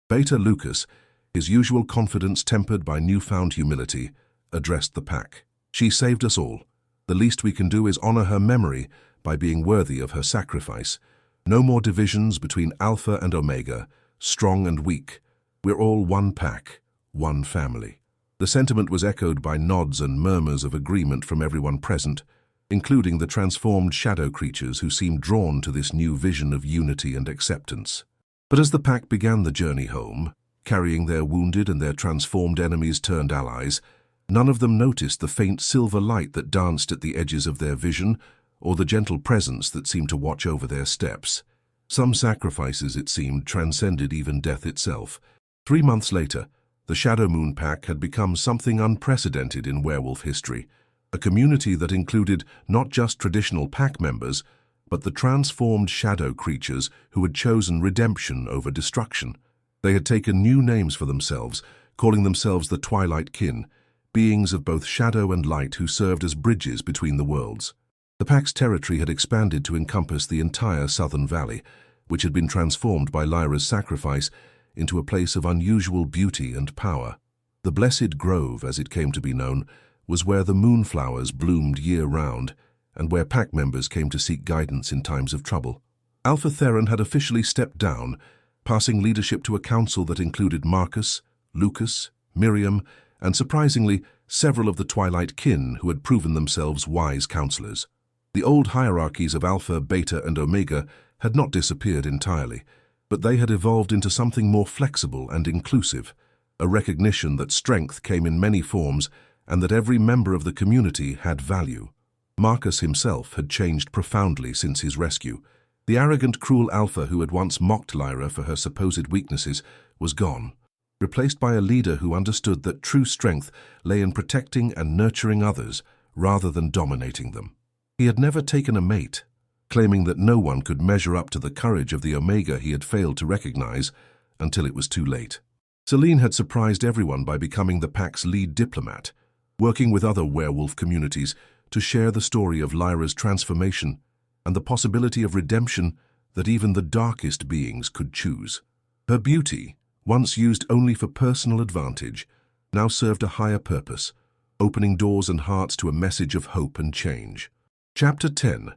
Beta Lucas, his usual confidence tempered by newfound humility, addressed the pack. "She saved us all. The least we can do is honor her memory by being worthy of her sacrifice. No more divisions between Alpha and Omega, strong and weak. We're all one pack, one family." The sentiment was echoed by nods and murmurs of agreement from everyone present, including the transformed shadow creatures who seemed drawn to this new vision of unity and acceptance. But as the pack began the journey home, carrying their wounded and their transformed enemies turned allies, none of them noticed the faint silver light that danced at the edges of their vision, or the gentle presence that seemed to watch over their steps. Some sacrifices, it seemed, transcended even death itself. 3 months later, the Shadow Moon Pack had become something unprecedented in werewolf history, a community that included not just traditional pack members, but the transformed shadow creatures who had chosen redemption over destruction. They had taken new names for themselves, calling themselves the Twilight Kin, beings of both shadow and light who served as bridges between the worlds. The pack's territory had expanded to encompass the entire southern valley, which had been transformed by Lyra's sacrifice into a place of unusual beauty and power. The Blessed Grove, as it came to be known, was where the moonflowers bloomed year-round, and where pack members came to seek guidance in times of trouble. Alpha Theron had officially stepped down, passing leadership to a council that included Marcus, Lucas, Miriam, and surprisingly, several of the Twilight Kin who had proven themselves wise counselors. The old hierarchies of Alpha, Beta, and Omega had not disappeared entirely, but they had evolved into something more flexible and inclusive, a recognition that strength came in many forms and that every member of the community had value. Marcus himself had changed profoundly since his rescue. The arrogant, cruel Alpha who had once mocked Lyra for her supposed weaknesses was gone, replaced by a leader who understood that true strength lay in protecting and nurturing others rather than dominating them. He had never taken a mate, claiming that no one could measure up to the courage of the Omega he had failed to recognize until it was too late. Celine had surprised everyone by becoming the pack's lead diplomat, working with other werewolf communities to share the story of Lyra's transformation and the possibility of redemption that even the darkest beings could choose. Her beauty, once used only for personal advantage, now served a higher purpose, opening doors and hearts to a message of hope and change. Chapter 10.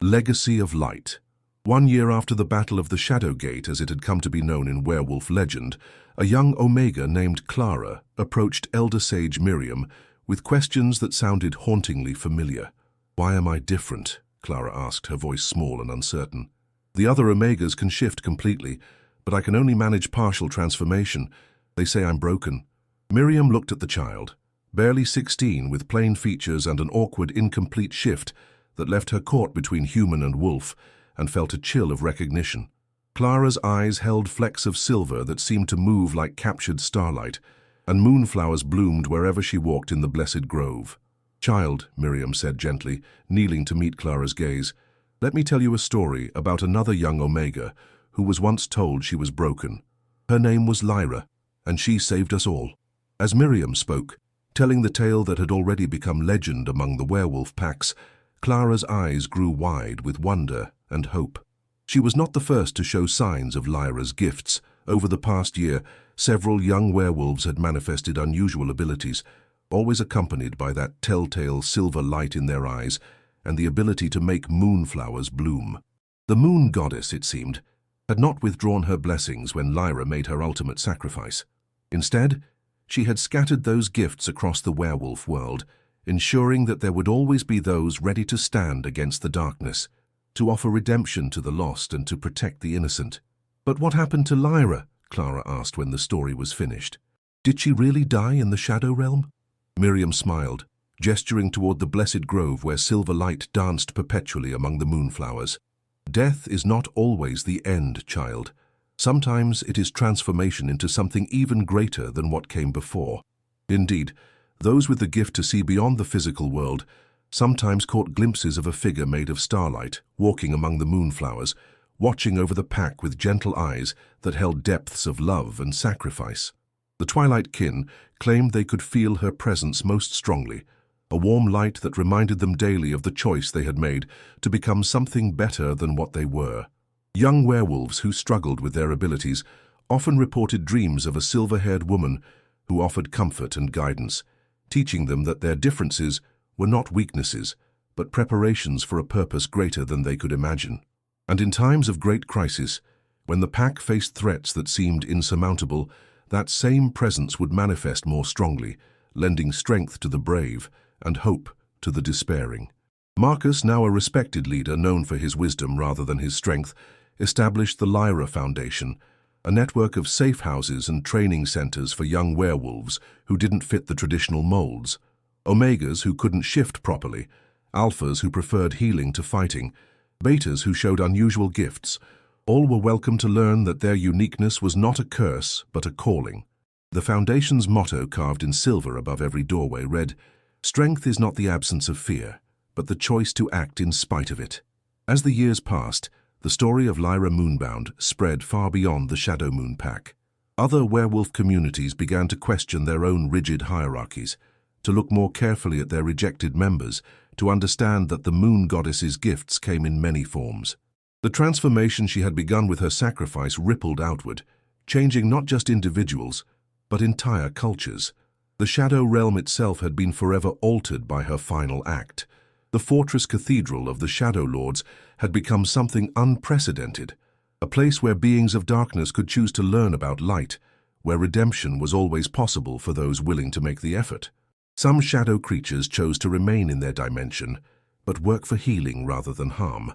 Legacy of Light. 1 year after the Battle of the Shadowgate, as it had come to be known in werewolf legend, a young Omega named Clara approached elder sage Miriam with questions that sounded hauntingly familiar. "Why am I different?" Clara asked, her voice small and uncertain. "The other Omegas can shift completely, but I can only manage partial transformation. They say I'm broken." Miriam looked at the child, barely 16, with plain features and an awkward, incomplete shift that left her caught between human and wolf, and felt a chill of recognition. Clara's eyes held flecks of silver that seemed to move like captured starlight, and moonflowers bloomed wherever she walked in the blessed grove. "Child," Miriam said gently, kneeling to meet Clara's gaze, "let me tell you a story about another young Omega who was once told she was broken. Her name was Lyra, and she saved us all." As Miriam spoke, telling the tale that had already become legend among the werewolf packs, Clara's eyes grew wide with wonder and hope. She was not the first to show signs of Lyra's gifts. Over the past year, several young werewolves had manifested unusual abilities, always accompanied by that telltale silver light in their eyes and the ability to make moonflowers bloom. The moon goddess, it seemed, had not withdrawn her blessings when Lyra made her ultimate sacrifice. Instead, she had scattered those gifts across the werewolf world, ensuring that there would always be those ready to stand against the darkness, to offer redemption to the lost and to protect the innocent. "But what happened to Lyra?" Clara asked when the story was finished. "Did she really die in the Shadow Realm?" Miriam smiled, gesturing toward the blessed grove where silver light danced perpetually among the moonflowers. "Death is not always the end, child. Sometimes it is transformation into something even greater than what came before." Indeed, those with the gift to see beyond the physical world sometimes caught glimpses of a figure made of starlight, walking among the moonflowers, watching over the pack with gentle eyes that held depths of love and sacrifice. The Twilight kin claimed they could feel her presence most strongly, a warm light that reminded them daily of the choice they had made to become something better than what they were. Young werewolves who struggled with their abilities often reported dreams of a silver-haired woman who offered comfort and guidance, teaching them that their differences were not weaknesses, but preparations for a purpose greater than they could imagine. And in times of great crisis, when the pack faced threats that seemed insurmountable, that same presence would manifest more strongly, lending strength to the brave and hope to the despairing. Marcus, now a respected leader known for his wisdom rather than his strength, established the Lyra Foundation, a network of safe houses and training centers for young werewolves who didn't fit the traditional molds. Omegas who couldn't shift properly, alphas who preferred healing to fighting, betas who showed unusual gifts, all were welcome to learn that their uniqueness was not a curse but a calling. The Foundation's motto, carved in silver above every doorway, read, "Strength is not the absence of fear, but the choice to act in spite of it." As the years passed, the story of Lyra Moonbound spread far beyond the Shadow Moon pack. Other werewolf communities began to question their own rigid hierarchies, to look more carefully at their rejected members, to understand that the moon goddess's gifts came in many forms. The transformation she had begun with her sacrifice rippled outward, changing not just individuals, but entire cultures. The Shadow Realm itself had been forever altered by her final act. The fortress cathedral of the Shadow Lords had become something unprecedented, a place where beings of darkness could choose to learn about light, where redemption was always possible for those willing to make the effort. Some shadow creatures chose to remain in their dimension, but work for healing rather than harm.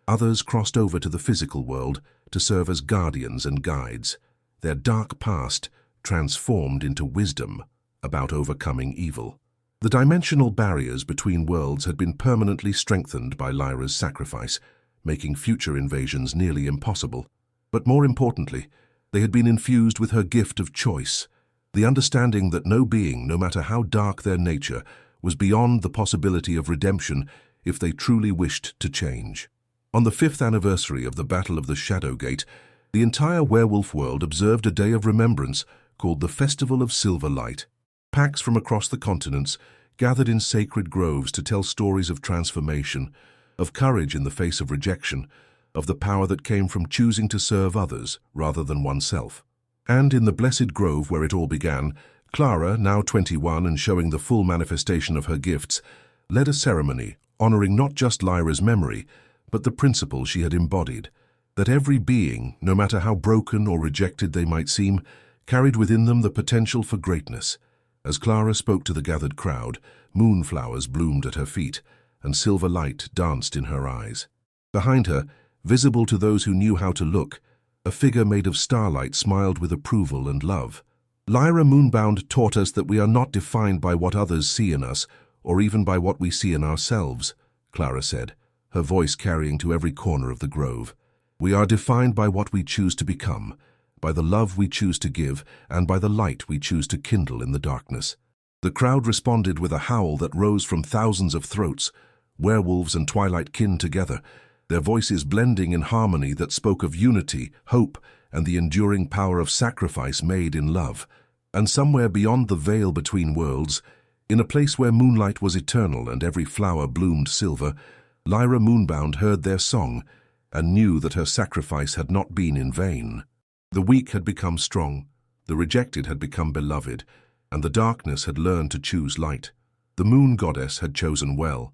Others crossed over to the physical world to serve as guardians and guides, their dark past transformed into wisdom about overcoming evil. The dimensional barriers between worlds had been permanently strengthened by Lyra's sacrifice, making future invasions nearly impossible. But more importantly, they had been infused with her gift of choice, the understanding that no being, no matter how dark their nature, was beyond the possibility of redemption if they truly wished to change. On the 5th anniversary of the Battle of the Shadowgate, the entire werewolf world observed a day of remembrance called the Festival of Silver Light. Packs from across the continents gathered in sacred groves to tell stories of transformation, of courage in the face of rejection, of the power that came from choosing to serve others rather than oneself. And in the blessed grove where it all began, Clara, now 21 and showing the full manifestation of her gifts, led a ceremony honoring not just Lyra's memory, but the principle she had embodied, that every being, no matter how broken or rejected they might seem, carried within them the potential for greatness. As Clara spoke to the gathered crowd, moonflowers bloomed at her feet, and silver light danced in her eyes. Behind her, visible to those who knew how to look, a figure made of starlight smiled with approval and love. Lyra Moonbound taught us that we are not defined by what others see in us, or even by what we see in ourselves, Clara said, her voice carrying to every corner of the grove. We are defined by what we choose to become, by the love we choose to give, and by the light we choose to kindle in the darkness. The crowd responded with a howl that rose from thousands of throats, werewolves and twilight kin together, their voices blending in harmony that spoke of unity, hope, and the enduring power of sacrifice made in love. And somewhere beyond the veil between worlds, in a place where moonlight was eternal and every flower bloomed silver, Lyra Moonbound heard their song and knew that her sacrifice had not been in vain. The weak had become strong, the rejected had become beloved, and the darkness had learned to choose light. The moon goddess had chosen well.